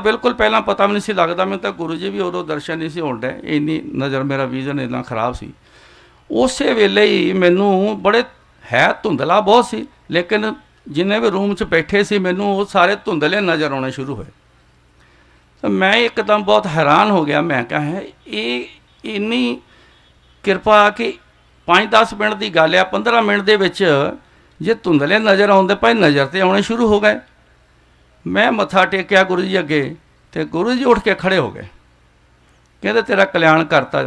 बिल्कुल पहला पता भी नहीं सी लगता, मैं तो गुरु जी भी उदों दर्शन नहीं सी होण डे, इन्नी नज़र मेरा विजन इन्ना खराब सी। उस वेले ही मैनू बड़े है धुंधला बहुत सी, लेकिन जिन्हें भी रूम च बैठे सी मैनू वो सारे धुंधले नज़र आने शुरू हुए। तो मैं एकदम बहुत हैरान हो गया, मैं क्या है ये इन्नी किरपा कि 5-10 मिनट की गल है, 15 मिनट के विच जे धुंधले नज़र आउंदे पए नज़र तो आने शुरू हो गए। मैं मत्था टेकिया गुरु जी अगे, तो गुरु जी उठ के खड़े हो गए, कहते तेरा कल्याण करता,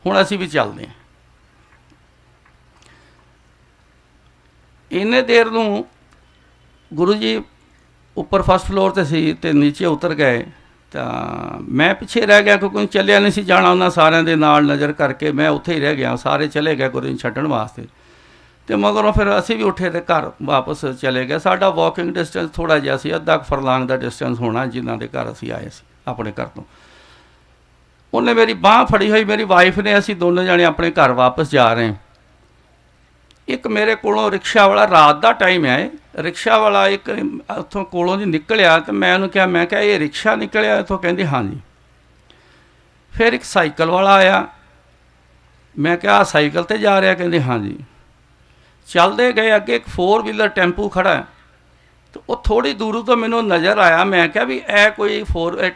हुण असीं भी चलदे हां। इन्ने देर नूं गुरु जी उपर फस्ट फ्लोर ते सी ते नीचे उतर गए, तो मैं पिछे रह गया क्योंकि चलिया नहीं सी जाना उन्हां सारिਆਂ दे नाल नज़र करके। मैं उत्थे ही रह गया, सारे चले गए गुरु जी छड्डण वास्ते। तो मगरों फिर असीं भी उठे तो घर वापस चले गए। साडा वॉकिंग डिस्टेंस थोड़ा जिहा सी, अद्धा फरलांग का डिस्टेंस होना जिन्हां दे घर असीं आए सी अपने घर तो। उन्हें मेरी बांह फड़ी हुई, मेरी वाइफ ने, असीं दोनों जने अपने घर वापस जा रहे हैं। एक मेरे कोलों रिक्शा वाला, रात का टाइम है, रिक्शा वाला एक उत्थों कोलों जी निकलिया, तो मैं उन्होंने कहा, मैं क्या ये रिक्शा निकलिया इत्थों? कहंदी हाँ जी। फिर एक साइकिल वाला आया, मैं क्या साइकिल ते जा रहा? कहंदी हाँ जी। चलते गए, अगे एक 4 व्हीलर टैंपू खड़ा है, तो वो थोड़ी दूर तो मैनू नज़र आया। मैं क्या भी ए कोई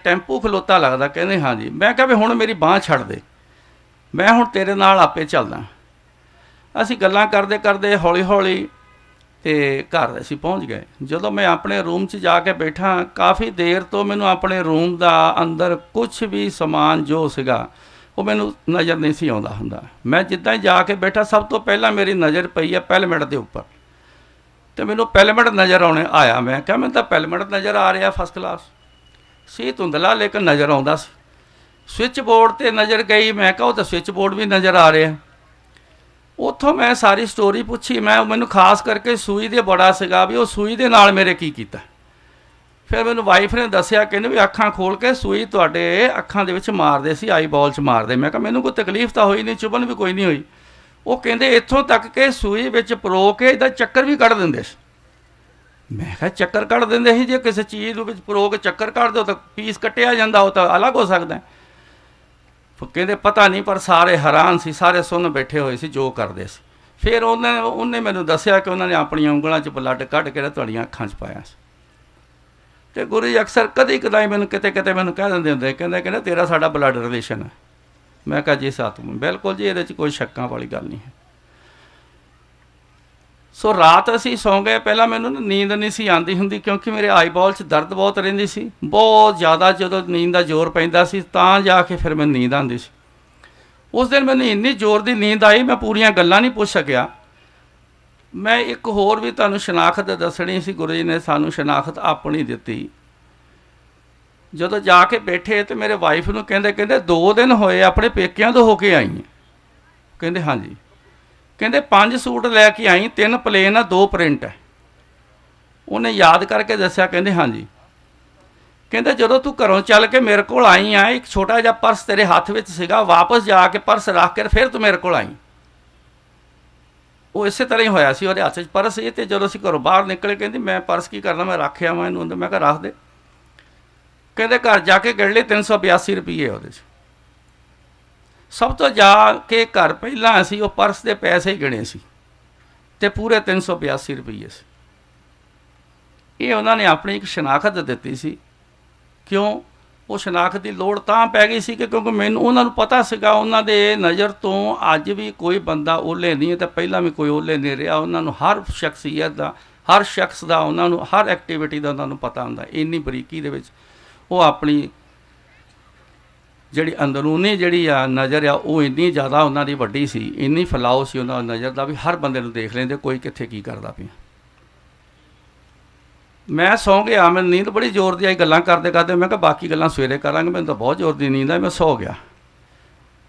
टैंपू खलोता लगता? कहंदे हाँ जी। मैं क्या भी हुण मेरी बांह छड्ड दे, मैं हुण तेरे नाल आपे चलदा। असीं गल्लां करदे करदे हौली हौली ते घर असीं पहुँच गए। जदों मैं अपने रूम च जाके बैठा, काफ़ी देर तो मैनू अपने रूम का अंदर कुछ भी समान जो सीगा वो मैनू नज़र नहीं सी आउंदा हुंदा। मैं जिद्दां ही जाके बैठा, सब तो पहला मेरी नज़र पई है पैलमेट के उपर, तो मैनू पैलमेट नज़र आया। मैं क्या मैनू तो पैलमेट नज़र आ रहा फस्ट क्लास सी, धुंधला लेकिन नज़र आउंदा सी। स्विच बोर्ड ते नज़र गई, मैं क्या वो तो स्विच बोर्ड भी नज़र आ रहा। उत्थों मैं सारी स्टोरी पुछी, मैं मैनू खास करके सूई दे बड़ा सीगा भी वो सूई दे नाल मेरे की कीता। फिर मैनू वाइफ ने दसिया, कहने भी अखां खोल के सूई तुहाडे अखां दे विच मारदे सी, आई बॉल च मारदे। मैं कहा मैनू कोई तकलीफ तो हुई नहीं, चुभन भी कोई नहीं हुई। वो कहंदे इत्थों तक कि सूई विच परो के इहदा चक्कर भी कढ़ दिंदे सी। मैं कहा चक्कर कढ़ दिंदे सी? जे किसी चीज़ विच परो के चक्कर कढ़ दो तो पीस कट्टिया जांदा, वो तो अलग हो सकदा है। कहते पता नहीं, पर सारे हैरान सी, सारे सुन बैठे हुए सी जो करते सी। फिर उन्हें मैनू दसिया कि उन्होंने अपन उंगलों च ब्लड कढ़ के तुहाड़ियां अखां च पाया। तो गुरु जी अक्सर कदी कदाई मैनू किते किते मैनू कह दिंदे हुंदे, कहंदे तेरा साडा ब्लड रिलेशन है। मैं कहा जी सतगुरू, बिल्कुल जी, ये कोई शक्कां वाली गल नहीं है। सो रात असीं सौ गए। पहला मैनू नींद नहीं सी आंदी हुंदी क्योंकि मेरे आई बॉल च दर्द बहुत रहिंदी सी, बहुत ज़्यादा। जदों नींद का जोर पैंदा सी तां जाके फिर मैनू नींद आंदी सी। उस दिन मैनू इन्नी जोर की नींद आई, मैं पूरियां गल्लां नहीं पुछ सकिया। मैं एक होर भी तुहानूं शनाखत दसणी सी, गुरु जी ने सानूं शनाखत अपनी दित्ती। जदों जाके बैठे तो मेरे वाइफ नूं कहंदे 2 दिन होए अपने पेकिਆਂ ਤੋਂ हो के आई हैं? कहंदे हाँ जी। कहंदे 5 सूट लैके आई, 3 प्लेन आ, 2 प्रिंट है। उन्हें याद करके दसिया, कहंदे हाँ जी। कहंदे जदों तू घरों चल के मेरे को आई आ, एक छोटा जिहा पर्स तेरे हत्थ विच सीगा, वापस जाके पर्स रख के फिर तू मेरे को आई। वो इस तरह ही होया सी, उहदे हत्थ 'च पर्स सी। ते जदों असीं घरों बाहर निकले, कहंदी मैं पर्स की करना, मैं रखिया मैं इहनूं। मैं कहा रख दे। कहंदे घर जाके गिण लई 382 रुपये उहदे 'च। सब तो जाके घर पहला असीं वो पर्स के पैसे ही गिणे सी ते पूरे 382 रुपये से। ये उन्होंने अपनी एक शनाखत दिती सी। क्यों वो शनाखत की लोड़ तां पै गई सी कि क्योंकि मैनूं उन्होंने पता सीगा उन्हां दे नज़र तो अज भी कोई बंदा ओले नहीं है, तो पहला भी कोई ओले नहीं रहा। उन्होंने हर शख्सियत का, हर शख्स का, उन्होंने हर एक्टिविटी का उन्होंने पता हुंदा। इन्नी बरीकी दे विच वो अपनी जिहड़ी अंदरूनी जिहड़ी आ नज़र आ वो इन्नी ज़्यादा उन्होंने वड्डी सी, इन्नी फैलाओ सी उन्होंने नज़र का भी हर बंदे नूं देख लेंदे कोई कित्थे की करदा पिया। मैं सौ गया, मैं नींद बड़ी जोर दी आई। गल्लां करदे करदे मैं कहा बाकी गल्लां सवेरे करांगे, मैनूं तां बहुत जोर दी नींद आई। मैं सौ गया।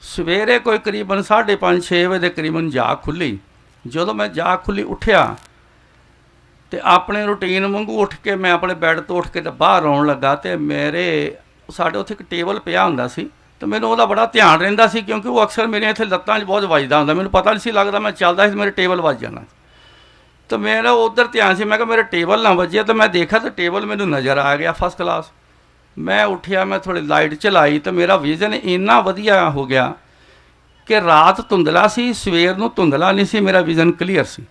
सवेरे कोई करीबन 5:30-6 बजे के करीबन जाग खुली। जदों मैं जाग खुली उठिया तो अपने रूटीन वांगू उठ के मैं अपने बैड तो उठ के तो बाहर आउण लगा, तो मेरे साडे उत्थे एक टेबल पिया हुंदा सी, तो मैनूं उहदा बड़ा ध्यान रहिंदा सी क्योंकि वो अक्सर मेरे इत्थे लत्तां 'च बहुत वजदा हुंदा। मैनूं पता नहीं सी लगदा, मैं चलदा सी मेरे टेबल वज जाना। तो मेरा उधर ध्यान से, मैं कहा मेरे टेबल ना वजे। तो मैं देखा तो टेबल मैनूं नज़र आ गया फस्ट क्लास। मैं उठिया, मैं थोड़ी लाइट चलाई तो मेरा विजन इन्ना वधिया हो गया कि रात धुंधला सी, सवेर नूं धुंधला नहीं सी, मेरा विजन क्लीयर सी।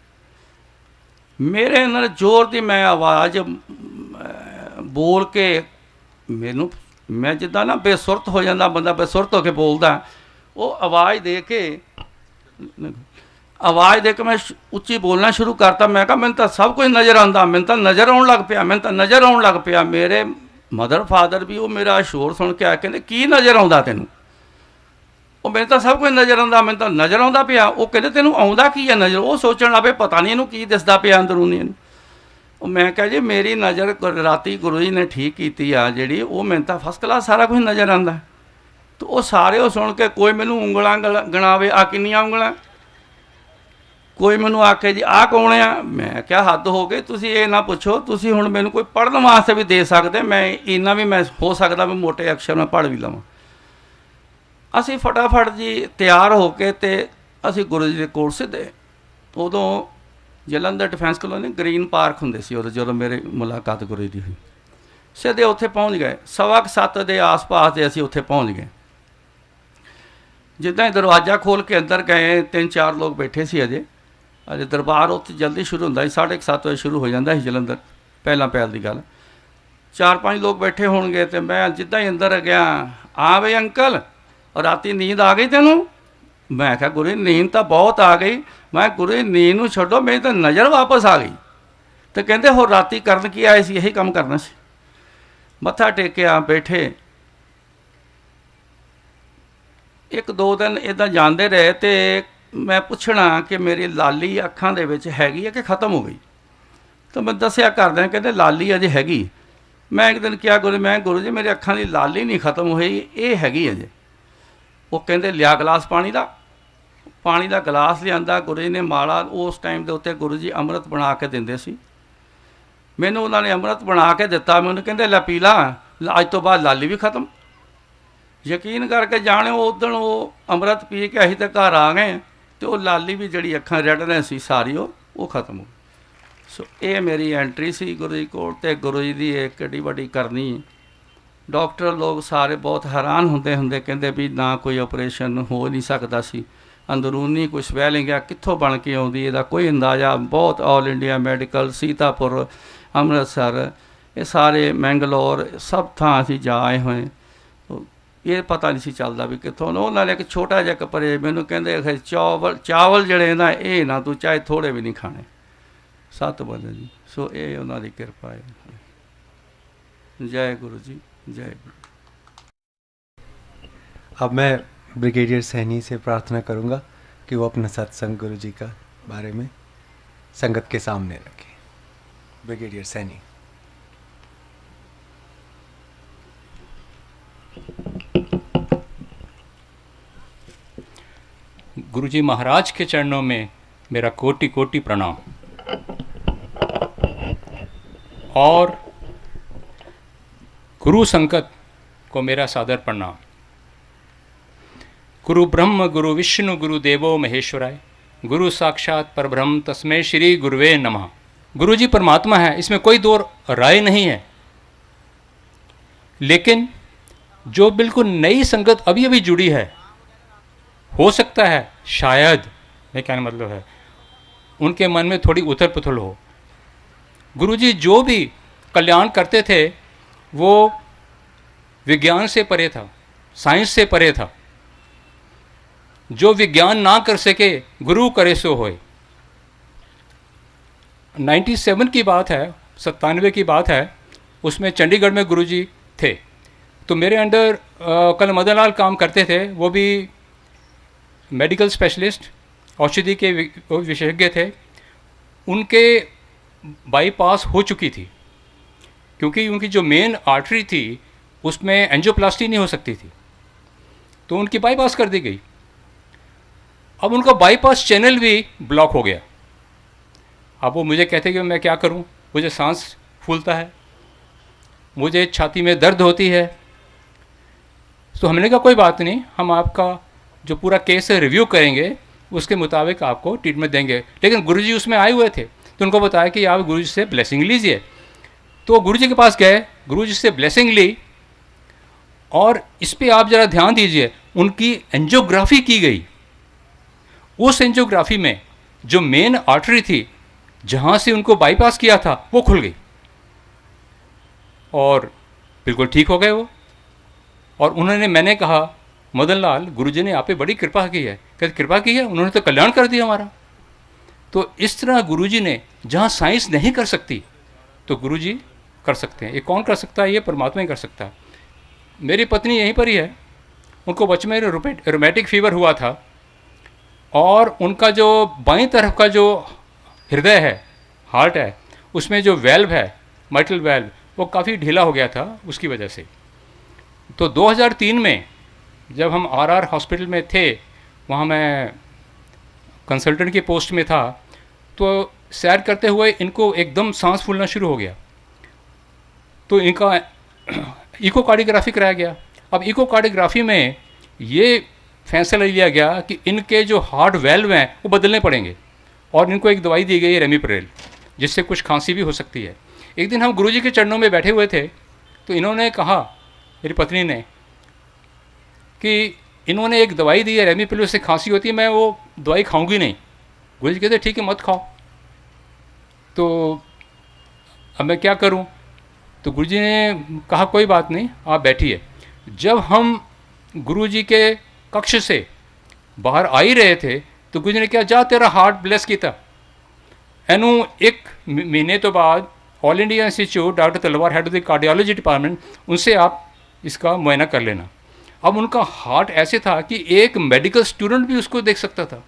मेरे अंदर जोर की मैं आवाज़ बोल के मैनू, मैं जिद्दां ना बेसुरत हो जाता बंदा, बेसुरत होकर बोलता, वो आवाज़ दे के मैं उच्ची बोलना शुरू करता। मैं कहा मैंने तो सब कुछ नज़र आता, मैंने तो नज़र आउण लग पिया, मैंने तो नज़र आउण लग पिया। मेरे मदर फादर भी वो मेरा शोर सुन के आ कहते की नज़र आता तेनू? वो मैंने तो सब कुछ नज़र आता, मैंने तो नज़र आता पिया। वो कहते तेनू आउंदा की है नज़र? वो सोचण लग पे पता नहीं इनू की दिसदा पिया अंदरूनी इनू। मैं कहा जी मेरी नज़र राती गुरु जी ने ठीक की आ जी, वो मैंने तो फस्ट क्लास सारा कुछ नज़र आता। तो वो सारे वो सुन के कोई मैनू उंगलां गणावे, आ किन्नियां उंगलां, कोई मैनू आखे जी आ कौन आ। मैं क्या हद हो गई, तुसी ये ना पुछो, तुसी हुण मैनू कोई पढ़न वास्ते भी दे सकते, मैं इन्ना भी मैं हो सकता मैं मोटे अक्षर में पढ़ भी लवां। असी फटाफट जी तैयार हो के ते असी गुरु जी के कोल सिद्धे। उदों Jalandhar defence colony green park हुंदे सी उदों, जदों मेरी मुलाकात गुरु जी हुई। सिद्धे उत्थे पहुँच गए, 7:15 के आस पास दे असी उत्थे पहुँच गए। जिद्दां ही दरवाज़ा खोल के अंदर गए, 3-4 लोग बैठे सी अजे दरबार उत्थे जल्दी शुरू होंदा सी, 7:30 बजे शुरू हो जाता है जलंधर, पहला पहल की गल। 4-5 लोग बैठे होणगे ते मैं जिद्दां ही अंदर गया, हाँ बई अंकल और राती नींद आ गई तेनू? मैं क्या गुरु नींद तो बहुत आ गई। मैं गुरु नींद नूं छड्डो, मेरी तो नज़र वापस आ गई। तो कहते हो राती करन की आए सी? यही काम करना सी। मत्था टेकिया, बैठे। 1-2 दिन इदां जांदे रहे तो मैं पुछना कि मेरी लाली अखां दे विच हैगी है कि खत्म हो गई? तो मैं दस्सिया करदिआं, कहते लाली अजे हैगी। मैं एक दिन क्या गुरु जी मेरी अखां दी लाली नहीं खत्म हुई, ये हैगी अजे। वो कहते लिया गिलास पानी का गिलास लिया। गुरु जी ने माड़ा उस टाइम के उत्ते गुरु जी अमृत बना के देंदे सी। मैनू उन्होंने अमृत बना के दिता, मैनू कहते लै पी ला, अज तो बाद लाली भी खत्म। यकीन करके जाने उदण वो अमृत पी के असीं तो घर आ गए, तो वो लाली भी जी अखां रेडने सी सारी वो खत्म हो गई। सो ये मेरी एंट्री सी गुरु जी कोल, ते गुरु जी की एक एड्डी वड्डी करनी। डॉक्टर लोग सारे बहुत हैरान होंदे हुंदे, कहंदे भी ना कोई ऑपरेशन हो नहीं सकता सी, अंदरूनी कोई स्वैलिंग है कित्थों बन के आउंदी इहदा कोई अंदाज़ा। बहुत all India medical, Sitapur, Amritsar, ये सारे मैंगलोर, सब थां असीं जा आए होए, ये पता नहीं सी चलदा भी कित्थों। उन्होंने एक छोटा जिहा कपरे मैनू कहंदे चावल जड़े ना ये ना तू चाहे थोड़े भी नहीं खाने, 7 बजे जी। सो ये उन्हां दी किरपा है। जय गुरु जी, जय गुरु। अब मैं ब्रिगेडियर सैनी से प्रार्थना करूंगा कि वो अपना सत्संग गुरु जी का बारे में संगत के सामने रखें। ब्रिगेडियर सैनी। गुरुजी महाराज के चरणों में मेरा कोटि कोटि प्रणाम और गुरु संगत को मेरा सादर प्रणाम। गुरु ब्रह्म गुरु विष्णु गुरु देवो महेश्वराय, गुरु साक्षात परब्रह्म तस्मै श्री गुरुवे नमः। गुरु जी परमात्मा है, इसमें कोई दो राय नहीं है। लेकिन जो बिल्कुल नई संगत अभी अभी जुड़ी है, हो सकता है शायद, मैं कहने मतलब है, उनके मन में थोड़ी उथल पुथल हो। गुरुजी जो भी कल्याण करते थे वो विज्ञान से परे था, साइंस से परे था। जो विज्ञान ना कर सके गुरु करे सो होए। 97 की बात है, 97 की बात है, उसमें चंडीगढ़ में गुरुजी थे। तो मेरे अंडर कल मदन लाल काम करते थे, वो भी मेडिकल स्पेशलिस्ट, औषधि के विशेषज्ञ थे। उनके बाईपास हो चुकी थी, क्योंकि उनकी जो मेन आर्टरी थी उसमें एंजियोप्लास्टी नहीं हो सकती थी, तो उनकी बाईपास कर दी गई। अब उनका बाईपास चैनल भी ब्लॉक हो गया। अब वो मुझे कहते कि मैं क्या करूं, मुझे सांस फूलता है, मुझे छाती में दर्द होती है। तो हमने कहा कोई बात नहीं, हम आपका जो पूरा केस है रिव्यू करेंगे, उसके मुताबिक आपको ट्रीटमेंट देंगे। लेकिन गुरुजी उसमें आए हुए थे, तो उनको बताया कि आप गुरुजी से ब्लेसिंग लीजिए। तो गुरुजी के पास गए, गुरुजी से ब्लेसिंग ली, और इस पे आप ज़रा ध्यान दीजिए, उनकी एंजियोग्राफी की गई। उस एंजियोग्राफी में जो मेन आर्टरी थी जहाँ से उनको बाईपास किया था वो खुल गई और बिल्कुल ठीक हो गए वो। और उन्होंने, मैंने कहा मदन लाल, गुरुजी ने आप पे बड़ी कृपा की है। कहते कृपा की है, उन्होंने तो कल्याण कर दिया हमारा। तो इस तरह गुरुजी ने, जहाँ साइंस नहीं कर सकती तो गुरुजी कर सकते हैं। ये कौन कर सकता है? ये परमात्मा ही कर सकता है। मेरी पत्नी यहीं पर ही है, उनको बचपन में रोमेटिक फीवर हुआ था और उनका जो बाईं तरफ का जो हृदय है, हार्ट है, उसमें जो वेल्व है, माइटल वेल्व, वो काफ़ी ढीला हो गया था उसकी वजह से। तो 2003 में जब हम आरआर हॉस्पिटल में थे, वहाँ मैं कंसल्टेंट की पोस्ट में था, तो सैर करते हुए इनको एकदम सांस फूलना शुरू हो गया। तो इनका इकोकार्डियोग्राफी कराया गया। अब इकोकार्डियोग्राफी में ये फैसला लिया गया कि इनके जो हार्ट वेल्व हैं वो बदलने पड़ेंगे और इनको एक दवाई दी गई है रेमिप्रेल, जिससे कुछ खांसी भी हो सकती है। एक दिन हम गुरुजी के चरणों में बैठे हुए थे, तो इन्होंने कहा, मेरी पत्नी ने, कि इन्होंने एक दवाई दी है रेमिप्रेल, से खांसी होती है, मैं वो दवाई खाऊंगी नहीं। गुरुजी कहते ठीक है मत खाओ। तो अब मैं क्या करूं? तो गुरुजी ने कहा कोई बात नहीं, आप बैठिए। जब हम गुरुजी के कक्ष से बाहर आ ही रहे थे तो गुरुजी ने क्या, जा तेरा हार्ट ब्लेस किया। एनू एक महीने तो बाद ऑल इंडिया इंस्टीट्यूट, डॉक्टर तलवार, head of the cardiology department, उनसे आप इसका मुआयना कर लेना। अब उनका हार्ट ऐसे था कि एक मेडिकल स्टूडेंट भी उसको देख सकता था।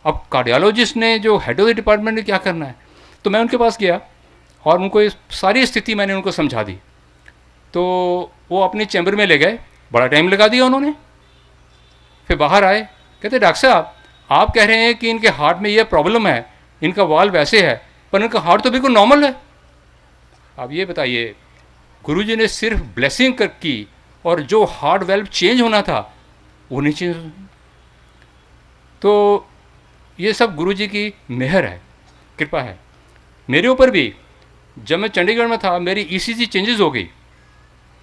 अब कार्डियोलॉजिस्ट ने, जो हेड ऑफ द डिपार्टमेंट ने, क्या करना है? तो मैं उनके पास गया और उनको ये सारी स्थिति मैंने उनको समझा दी। तो वो अपने चैम्बर में ले गए, बड़ा टाइम लगा दिया उन्होंने। फिर बाहर आए, कहते डॉक्टर साहब आप कह रहे हैं कि इनके हार्ट में ये प्रॉब्लम है, इनका वाल्व ऐसे है, पर इनका हार्ट तो बिल्कुल नॉर्मल है। अब ये बताइए, गुरुजी ने सिर्फ ब्लेसिंग कर की और जो हार्ट वेल्व चेंज होना था वो नहीं चेंज। तो ये सब गुरुजी की मेहर है, कृपा है। मेरे ऊपर भी जब मैं चंडीगढ़ में था, मेरी ईसीजी चेंजेस हो गई।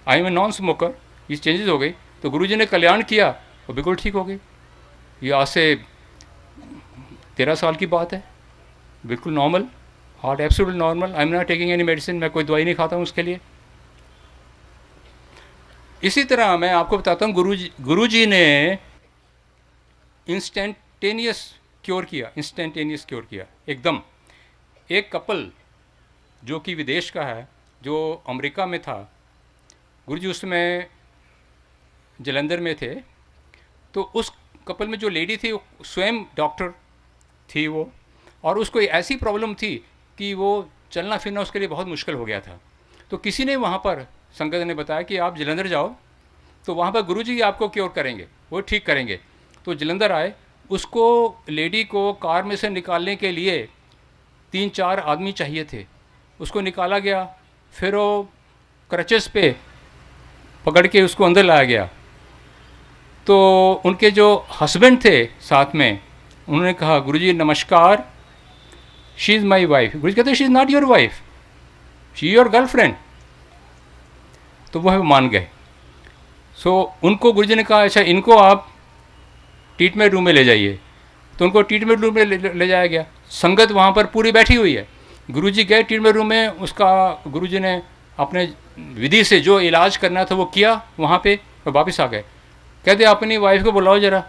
I am a non smoker, ये चेंजेस हो गई, तो गुरुजी ने कल्याण किया और बिल्कुल ठीक हो गई। ये आज से 13 साल की बात है, बिल्कुल normal, heart absolutely normal. I am not taking any medicine, मैं कोई दवाई नहीं खाता हूँ उसके लिए। इसी तरह मैं आपको बताता हूँ, गुरुजी ने इंस्टेंटेनियस क्योर किया, इंस्टेंटेनियस क्योर किया एकदम। एक कपल जो कि विदेश का है, जो अमेरिका में था, गुरुजी उसमें जलंधर में थे, तो उस कपल में जो लेडी थी वो स्वयं डॉक्टर थी वो, और उसको ऐसी प्रॉब्लम थी कि वो चलना फिरना उसके लिए बहुत मुश्किल हो गया था। तो किसी ने वहाँ पर, संगत ने बताया कि आप जलंधर जाओ, तो वहाँ पर गुरुजी आपको क्योर करेंगे, वो ठीक करेंगे। तो जलंधर आए, उसको, लेडी को कार में से निकालने के लिए 3-4 आदमी चाहिए थे। उसको निकाला गया, फिर वो क्रचेस पे पकड़ के उसको अंदर लाया गया। तो उनके जो हस्बैंड थे साथ में, उन्होंने कहा गुरुजी नमस्कार, शी इज़ माई वाइफ। गुरुजी कहते she is not your wife, she your girlfriend. तो वह मान गए। सो उनको गुरुजी ने कहा अच्छा इनको आप ट्रीटमेंट रूम में ले जाइए। तो उनको ट्रीटमेंट रूम में ले जाया गया। संगत वहाँ पर पूरी बैठी हुई है। गुरुजी गए ट्रीटमेंट रूम में, उसका गुरुजी ने अपने विधि से जो इलाज करना था वो किया वहाँ पे, और वापस आ गए। कहते अपनी वाइफ को बुलाओ जरा।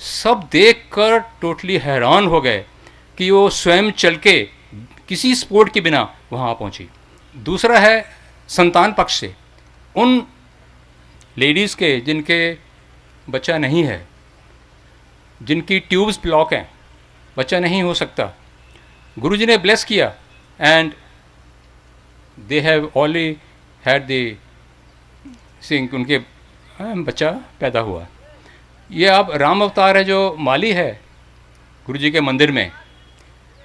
सब देखकर टोटली हैरान हो गए कि वो स्वयं चल के किसी सपोर्ट के बिना वहाँ पहुँची। दूसरा है संतान पक्ष से, उन लेडीज़ के जिनके बच्चा नहीं है, जिनकी ट्यूब्स ब्लॉक हैं, बच्चा नहीं हो सकता, गुरुजी ने ब्लेस किया and they have already had the sync, उनके बच्चा पैदा हुआ। ये अब राम अवतार है जो माली है गुरुजी के मंदिर में,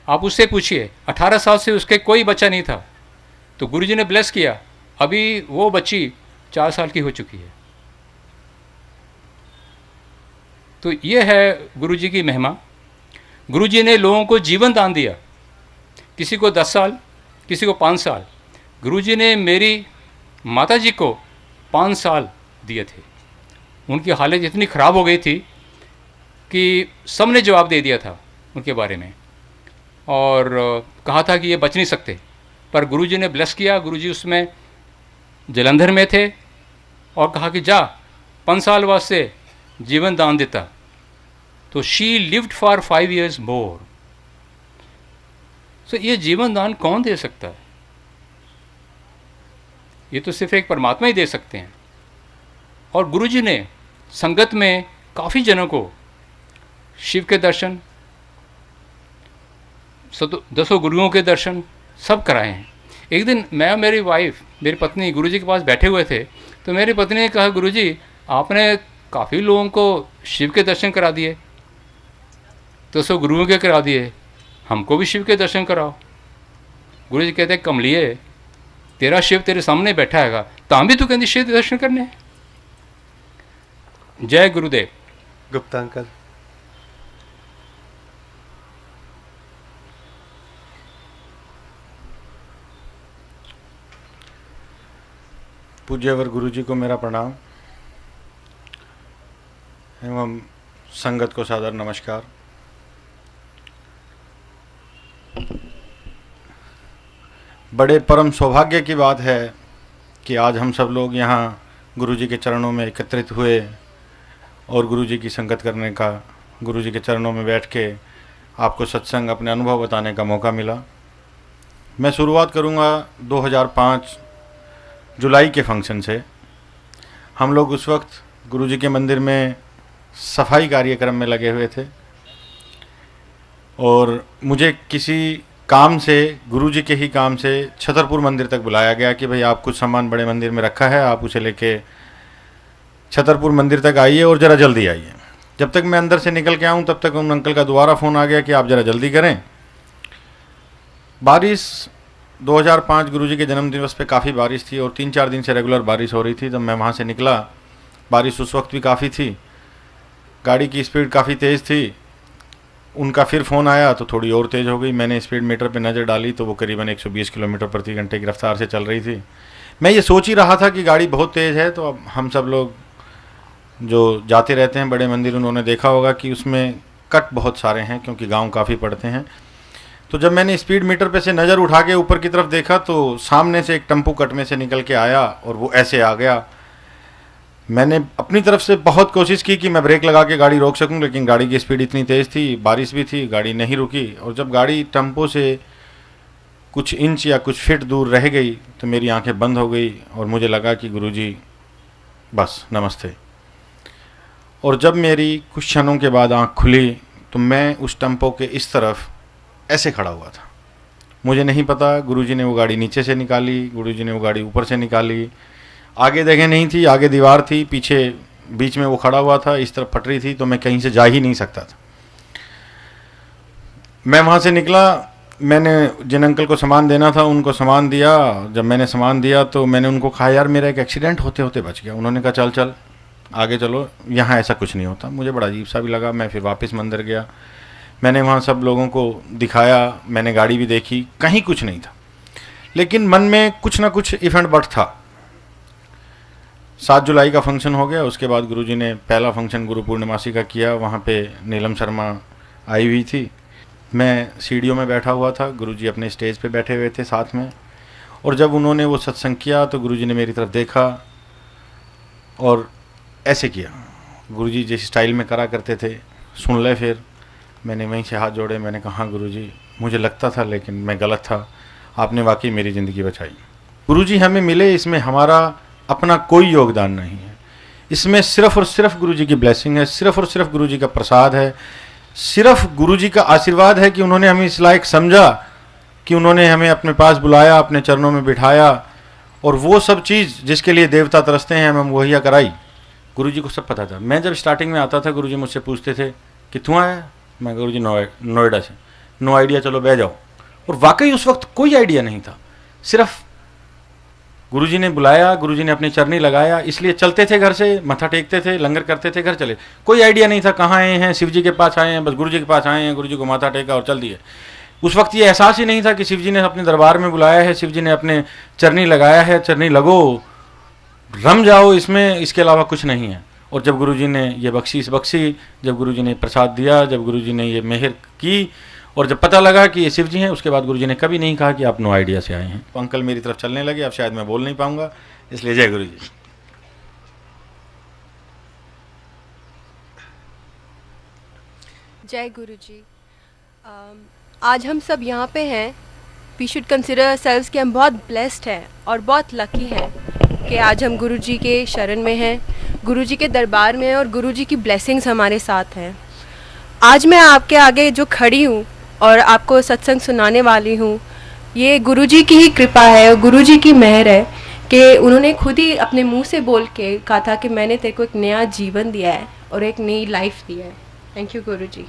आप उससे पूछिए, 18 साल से उसके कोई बच्चा नहीं था, तो गुरुजी ने ब्लेस किया, अभी वो बच्ची 4 साल की हो चुकी है। तो ये है गुरुजी की महिमा। गुरुजी ने लोगों को जीवन दान दिया, किसी को 10 साल, किसी को 5 साल। गुरुजी ने मेरी माताजी को 5 साल दिए थे। उनकी हालत इतनी ख़राब हो गई थी कि सबने जवाब दे दिया था उनके बारे में, और कहा था कि ये बच नहीं सकते। पर गुरुजी ने ब्लेस किया। गुरुजी उसमें जलंधर में थे और कहा कि जा 5 साल वास्ते जीवन दान देता। तो शी लिव्ड फॉर 5 years मोर। तो ये जीवन दान कौन दे सकता है? ये तो सिर्फ एक परमात्मा ही दे सकते हैं। और गुरुजी ने संगत में काफ़ी जनों को शिव के दर्शन, 10 गुरुओं के दर्शन सब कराए हैं। एक दिन मैं और मेरी वाइफ, मेरी पत्नी गुरुजी के पास बैठे हुए थे, तो मेरी पत्नी ने कहा, गुरुजी आपने काफ़ी लोगों को शिव के दर्शन करा दिए, 10 गुरुओं के करा दिए, हमको भी शिव के दर्शन कराओ। गुरुजी कहते, कमलिए तेरा शिव तेरे सामने बैठा हैगा, तां भी तू कहती शिव के दर्शन करने हैं। जय गुरुदेव। गुप्ता अंकल। पूज्यवर गुरु जी को मेरा प्रणाम एवं संगत को सादर नमस्कार। बड़े परम सौभाग्य की बात है कि आज हम सब लोग यहाँ गुरु जी के चरणों में एकत्रित हुए और गुरु जी की संगत करने का, गुरु जी के चरणों में बैठ के आपको सत्संग, अपने अनुभव बताने का मौका मिला। मैं शुरुआत करूँगा 2005 जुलाई के फंक्शन से। हम लोग उस वक्त गुरु जी के मंदिर में सफाई कार्यक्रम में लगे हुए थे और मुझे किसी काम से, गुरु जी के ही काम से छतरपुर मंदिर तक बुलाया गया कि भाई आप कुछ सामान बड़े मंदिर में रखा है, आप उसे लेके छतरपुर मंदिर तक आइए और ज़रा जल्दी आइए। जब तक मैं अंदर से निकल के आऊँ तब तक उन अंकल का दोबारा फ़ोन आ गया कि आप ज़रा जल्दी करें। बारिश 2005 गुरुजी के जन्म दिवस पे काफ़ी बारिश थी और 3-4 दिन से रेगुलर बारिश हो रही थी। जब मैं वहाँ से निकला, बारिश उस वक्त भी काफ़ी थी, गाड़ी की स्पीड काफ़ी तेज़ थी। उनका फिर फ़ोन आया तो थोड़ी और तेज़ हो गई। मैंने स्पीड मीटर पे नज़र डाली तो वो करीबन 120 किलोमीटर प्रति घंटे की रफ्तार से चल रही थी। मैं ये सोच ही रहा था कि गाड़ी बहुत तेज़ है। तो अब हम सब लोग जो जाते रहते हैं बड़े मंदिर, उन्होंने देखा होगा कि उसमें कट बहुत सारे हैं क्योंकि गाँव काफ़ी पड़ते हैं। तो जब मैंने स्पीड मीटर पे से नज़र उठा के ऊपर की तरफ देखा तो सामने से एक टेम्पो कट में से निकल के आया और वो ऐसे आ गया। मैंने अपनी तरफ से बहुत कोशिश की कि मैं ब्रेक लगा के गाड़ी रोक सकूं, लेकिन गाड़ी की स्पीड इतनी तेज़ थी, बारिश भी थी, गाड़ी नहीं रुकी। और जब गाड़ी टेम्पो से कुछ इंच या कुछ फीट दूर रह गई तो मेरी आंखें बंद हो गई और मुझे लगा कि गुरुजी बस नमस्ते। और जब मेरी कुछ क्षणों के बाद आँख खुली तो मैं उस टेम्पो के इस तरफ ऐसे खड़ा हुआ था। मुझे नहीं पता गुरुजी ने वो गाड़ी नीचे से निकाली, गुरुजी ने वो गाड़ी ऊपर से निकाली। आगे जगह नहीं थी, आगे दीवार थी, पीछे बीच में वो खड़ा हुआ था, इस तरफ पटरी थी, तो मैं कहीं से जा ही नहीं सकता था। मैं वहाँ से निकला, मैंने जिन अंकल को सामान देना था उनको सामान दिया। जब मैंने सामान दिया तो मैंने उनको कहा, यार मेरा एक एक्सीडेंट होते होते बच गया। उन्होंने कहा चल चल आगे चलो, यहाँ ऐसा कुछ नहीं होता। मुझे बड़ा अजीब सा भी लगा। मैं फिर वापस मंदिर गया, मैंने वहाँ सब लोगों को दिखाया, मैंने गाड़ी भी देखी, कहीं कुछ नहीं था। लेकिन मन में कुछ ना कुछ इफ एंड बट था। 7 जुलाई का फंक्शन हो गया। उसके बाद गुरुजी ने पहला फंक्शन गुरु पूर्णिमासी का किया। वहाँ पे नीलम शर्मा आई हुई थी, मैं सीढ़ियों में बैठा हुआ था, गुरुजी अपने स्टेज पे बैठे हुए थे साथ में। और जब उन्होंने वो सत्संग किया तो गुरुजी ने मेरी तरफ देखा और ऐसे किया, गुरुजी जिस स्टाइल में करा करते थे, सुन ले। फिर मैंने वहीं से हाथ जोड़े, मैंने कहा हाँ गुरुजी, मुझे लगता था लेकिन मैं गलत था, आपने वाकई मेरी ज़िंदगी बचाई। गुरुजी हमें मिले, इसमें हमारा अपना कोई योगदान नहीं है, इसमें सिर्फ़ और सिर्फ गुरुजी की ब्लेसिंग है, सिर्फ़ और सिर्फ गुरुजी का प्रसाद है, सिर्फ गुरुजी का आशीर्वाद है कि उन्होंने हमें इस लायक समझा कि उन्होंने हमें अपने पास बुलाया, अपने चरणों में बिठाया और वो सब चीज़ जिसके लिए देवता तरसते हैं हमें मुहैया कराई। गुरुजी को सब पता था। मैं जब स्टार्टिंग में आता था गुरुजी मुझसे पूछते थे कि तू आया? मैं गुरुजी नोएडा से। नो आइडिया, चलो बह जाओ। और वाकई उस वक्त कोई आइडिया नहीं था, सिर्फ गुरुजी ने बुलाया, गुरुजी ने अपनी चरनी लगाया, इसलिए चलते थे, घर से मत्था टेकते थे, लंगर करते थे, घर चले। कोई आइडिया नहीं था कहाँ आए हैं, शिव जी के पास आए हैं, बस गुरुजी के पास आए हैं, गुरुजी को माथा टेका और चल दिए। उस वक्त ये एहसास ही नहीं था कि शिव जी ने अपने दरबार में बुलाया है, शिव जी ने अपने चरनी लगाया है, चरनी लगो। रम जाओ इसमें, इसके अलावा कुछ नहीं है। और जब गुरुजी ने ये बख्शीश बख्शी, जब गुरुजी ने प्रसाद दिया, जब गुरुजी ने ये मेहर की, और जब पता लगा कि ये शिव जी हैं, उसके बाद गुरुजी ने कभी नहीं कहा कि आप नो आइडिया से आए हैं। तो अंकल मेरी तरफ चलने लगे, अब शायद मैं बोल नहीं पाऊंगा, इसलिए जय गुरुजी। जय गुरुजी। आज हम सब यहाँ पे हैं। वी शुड कंसिडर सेल्व्स कि हम बहुत ब्लेस्ड हैं और बहुत लकी हैं कि आज हम गुरुजी के शरण में हैं, गुरुजी के दरबार में हैं और गुरुजी की ब्लेसिंग्स हमारे साथ हैं। आज मैं आपके आगे जो खड़ी हूँ और आपको सत्संग सुनाने वाली हूँ, ये गुरुजी की ही कृपा है और गुरुजी की मेहर है कि उन्होंने खुद ही अपने मुंह से बोल के कहा था कि मैंने तेरे को एक नया जीवन दिया है और एक नई लाइफ दिया है। Thank you Guruji.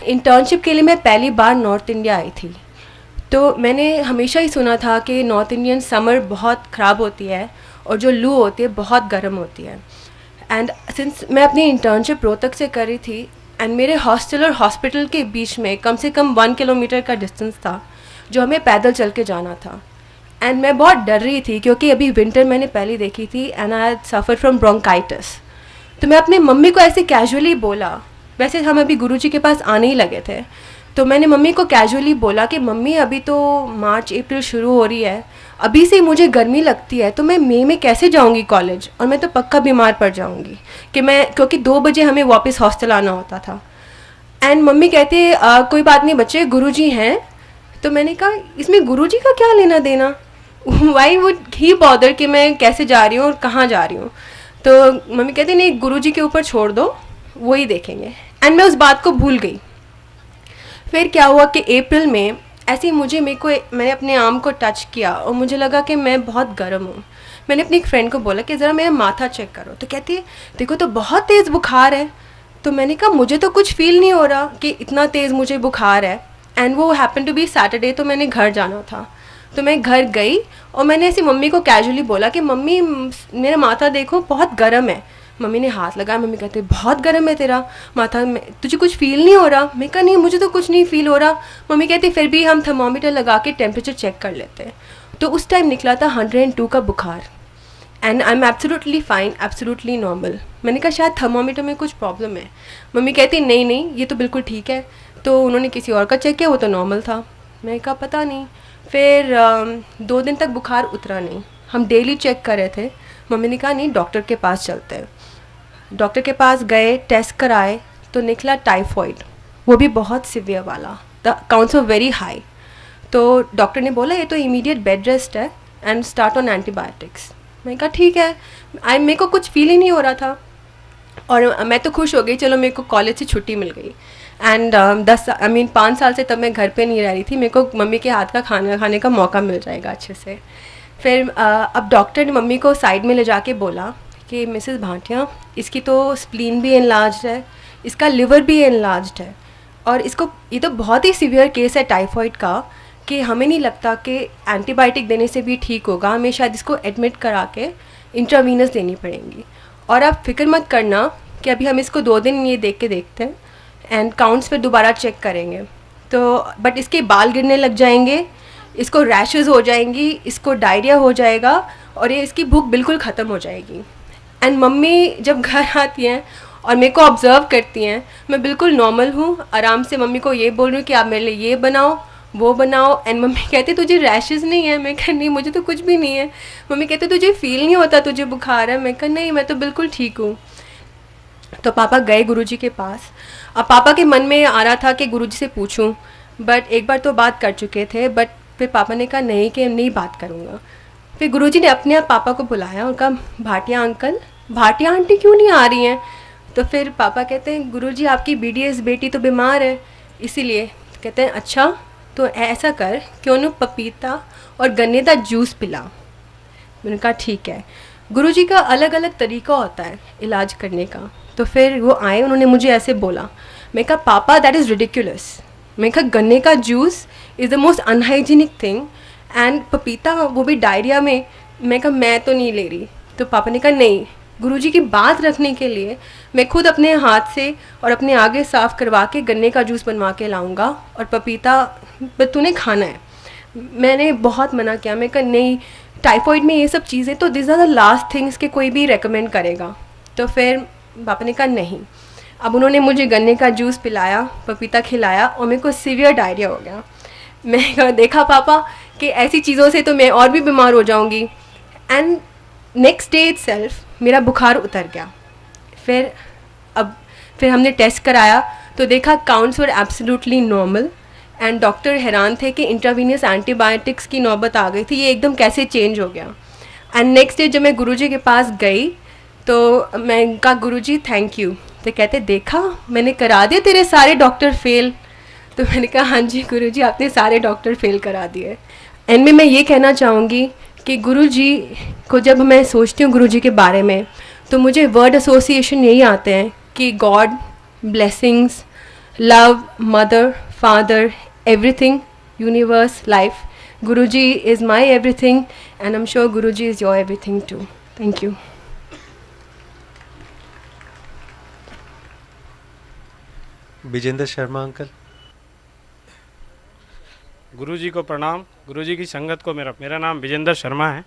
इंटर्नशिप के लिए मैं पहली बार नॉर्थ इंडिया आई थी, तो मैंने हमेशा ही सुना था कि नॉर्थ इंडियन समर बहुत ख़राब होती है और जो लू होती है बहुत गर्म होती है। एंड सिंस मैं अपनी इंटर्नशिप रोहतक से कर रही थी एंड मेरे हॉस्टल और हॉस्पिटल के बीच में कम से कम 1 किलोमीटर का डिस्टेंस था जो हमें पैदल चल के जाना था। एंड मैं बहुत डर रही थी क्योंकि अभी विंटर मैंने पहले देखी थी and I had suffer from bronchitis. तो मैं अपनी मम्मी को ऐसे कैजुअली बोला, वैसे हम अभी गुरुजी के पास आने ही लगे थे, तो मैंने मम्मी को कैजुअली बोला कि मम्मी अभी तो मार्च अप्रैल शुरू हो रही है, अभी से मुझे गर्मी लगती है, तो मैं मई में कैसे जाऊंगी कॉलेज और मैं तो पक्का बीमार पड़ जाऊंगी कि मैं, क्योंकि 2 बजे हमें वापस हॉस्टल आना होता था। एंड मम्मी कहते कोई बात नहीं बच्चे, गुरुजी हैं। तो मैंने कहा इसमें गुरुजी का क्या लेना देना, वाई वुड ही बॉदर कि मैं कैसे जा रही हूँ और कहाँ जा रही हूँ। तो मम्मी कहती नहीं, गुरुजी के ऊपर छोड़ दो, वही देखेंगे। एंड मैं उस बात को भूल गई। फिर क्या हुआ कि अप्रैल में ऐसे ही मैंने अपने आर्म को टच किया और मुझे लगा कि मैं बहुत गर्म हूँ। मैंने अपनी एक फ्रेंड को बोला कि ज़रा मेरा माथा चेक करो, तो कहती है देखो तो बहुत तेज़ बुखार है। तो मैंने कहा मुझे तो कुछ फील नहीं हो रहा कि इतना तेज़ मुझे बुखार है। एंड वो हैपन टू बी सैटरडे, तो मैंने घर जाना था, तो मैं घर गई और मैंने ऐसी मम्मी को कैजुअली बोला कि मम्मी मेरा माथा देखो बहुत गर्म है। मम्मी ने हाथ लगाया, मम्मी कहते बहुत गर्म है तेरा माथा, तुझे कुछ फील नहीं हो रहा? मैं कहा नहीं मुझे तो कुछ नहीं फील हो रहा। मम्मी कहती फिर भी हम थर्मोमीटर लगा के टेम्परेचर चेक कर लेते हैं। तो उस टाइम निकला था 102 का बुखार and I am absolutely fine, absolutely normal. मैंने कहा शायद थर्मोमीटर में कुछ प्रॉब्लम है। मम्मी कहती नहीं नहीं ये तो बिल्कुल ठीक है। तो उन्होंने किसी और का चेक किया, वो तो नॉर्मल था। मैंने कहा पता नहीं। फिर 2 दिन तक बुखार उतरा नहीं, हम डेली चेक कर रहे थे। मम्मी ने कहा नहीं डॉक्टर के पास चलते हैं। डॉक्टर के पास गए, टेस्ट कराए तो निकला टाइफॉइड, वो भी बहुत सिवियर वाला, the counts were very high. तो डॉक्टर ने बोला ये तो इमीडिएट बेड रेस्ट है एंड स्टार्ट ऑन एंटीबायोटिक्स। मैंने कहा ठीक है। मेरे को कुछ फील ही नहीं हो रहा था और मैं तो खुश हो गई, चलो मेरे को कॉलेज से छुट्टी मिल गई। एंड 5 साल से तब मैं घर पे नहीं रह रही थी, मेरे को मम्मी के हाथ का खाना खाने का मौका मिल जाएगा अच्छे से। फिर अब डॉक्टर ने मम्मी को साइड में ले जाके बोला कि मिसेस भाटिया इसकी तो स्प्लीन भी एनलार्ज्ड है, इसका लिवर भी एनलार्ज्ड है और इसको ये तो बहुत ही सीवियर केस है टाइफॉइड का कि हमें नहीं लगता कि एंटीबायोटिक देने से भी ठीक होगा, हमें शायद इसको एडमिट करा के इंट्रावीनस देनी पड़ेंगी। और आप फिक्र मत करना कि अभी हम इसको 2 दिन ये देख के देखते हैं एंड काउंट्स फिर दोबारा चेक करेंगे। तो बट इसके बाल गिरने लग जाएंगे, इसको रैशेस हो जाएंगी, इसको डायरिया हो जाएगा और ये इसकी भूख बिल्कुल ख़त्म हो जाएगी। एंड मम्मी जब घर आती हैं और मेरे को ऑब्ज़र्व करती हैं, मैं बिल्कुल नॉर्मल हूँ, आराम से मम्मी को ये बोल रही हूँ कि आप मेरे लिए ये बनाओ वो बनाओ। एंड मम्मी कहते तुझे रैशेस नहीं है? मैं कहा नहीं मुझे तो कुछ भी नहीं है। मम्मी कहते तुझे फील नहीं होता तुझे बुखार है? मैं कहा नहीं मैं तो बिल्कुल ठीक हूँ। तो पापा गए गुरुजी के पास। अब पापा के मन में आ रहा था कि गुरुजी से पूछूं, बट एक बार तो बात कर चुके थे। बट फिर पापा ने कहा नहीं कि नहीं बात करूँगा। फिर गुरुजी ने अपने आप पापा को बुलाया और कहा भाटिया अंकल, भाटिया आंटी क्यों नहीं आ रही हैं? तो फिर पापा कहते हैं गुरुजी आपकी BDS बेटी तो बीमार है इसीलिए। कहते हैं अच्छा तो ऐसा कर क्यों न पपीता और गन्ने का जूस पिला। मैंने कहा ठीक है। गुरुजी का अलग अलग तरीका होता है इलाज करने का। तो फिर वो आए, उन्होंने मुझे ऐसे बोला। मैं कहा पापा दैट इज़ रिडिकुलस। मैं कहा गन्ने का juice is the most unhygienic thing and पपीता वो भी डायरिया में। मैं कहा मैं तो नहीं ले रही। तो पापा ने कहा नहीं, गुरुजी की बात रखने के लिए मैं खुद अपने हाथ से और अपने आगे साफ़ करवा के गन्ने का जूस बनवा के लाऊंगा और पपीता तूने खाना है। मैंने बहुत मना किया। मैं कहा नहीं टाइफॉइड में ये सब चीज़ें, तो this are the last things के कोई भी रेकमेंड करेगा। तो फिर पापा ने कहा नहीं। अब उन्होंने मुझे गन्ने का जूस पिलाया, पपीता खिलाया और मेरे को सीवियर डायरिया हो गया। मैं देखा पापा कि ऐसी चीज़ों से तो मैं और भी बीमार हो जाऊंगी। एंड नेक्स्ट डे इटसेल्फ मेरा बुखार उतर गया। फिर हमने टेस्ट कराया तो देखा counts were absolutely normal and doctor हैरान थे कि इंट्रावीनियस एंटीबायोटिक्स की नौबत आ गई थी, ये एकदम कैसे चेंज हो गया। एंड नेक्स्ट डे जब मैं गुरुजी के पास गई तो मैं कहा गुरुजी थैंक यू। तो कहते देखा मैंने करा दिए तेरे सारे डॉक्टर फेल। तो मैंने कहा हाँ जी गुरुजी आपने सारे डॉक्टर फेल करा दिए। एंड में मैं ये कहना चाहूँगी कि गुरुजी को जब मैं सोचती हूँ गुरुजी के बारे में तो मुझे वर्ड एसोसिएशन यही आते हैं कि God, blessings, love, mother, father, everything, universe, life. Guruji is my everything and I am sure Guruji is your everything too. Thank you. Vijender Sharma uncle. Guruji को प्रणाम। गुरुजी की संगत को मेरा नाम विजेंद्र शर्मा है।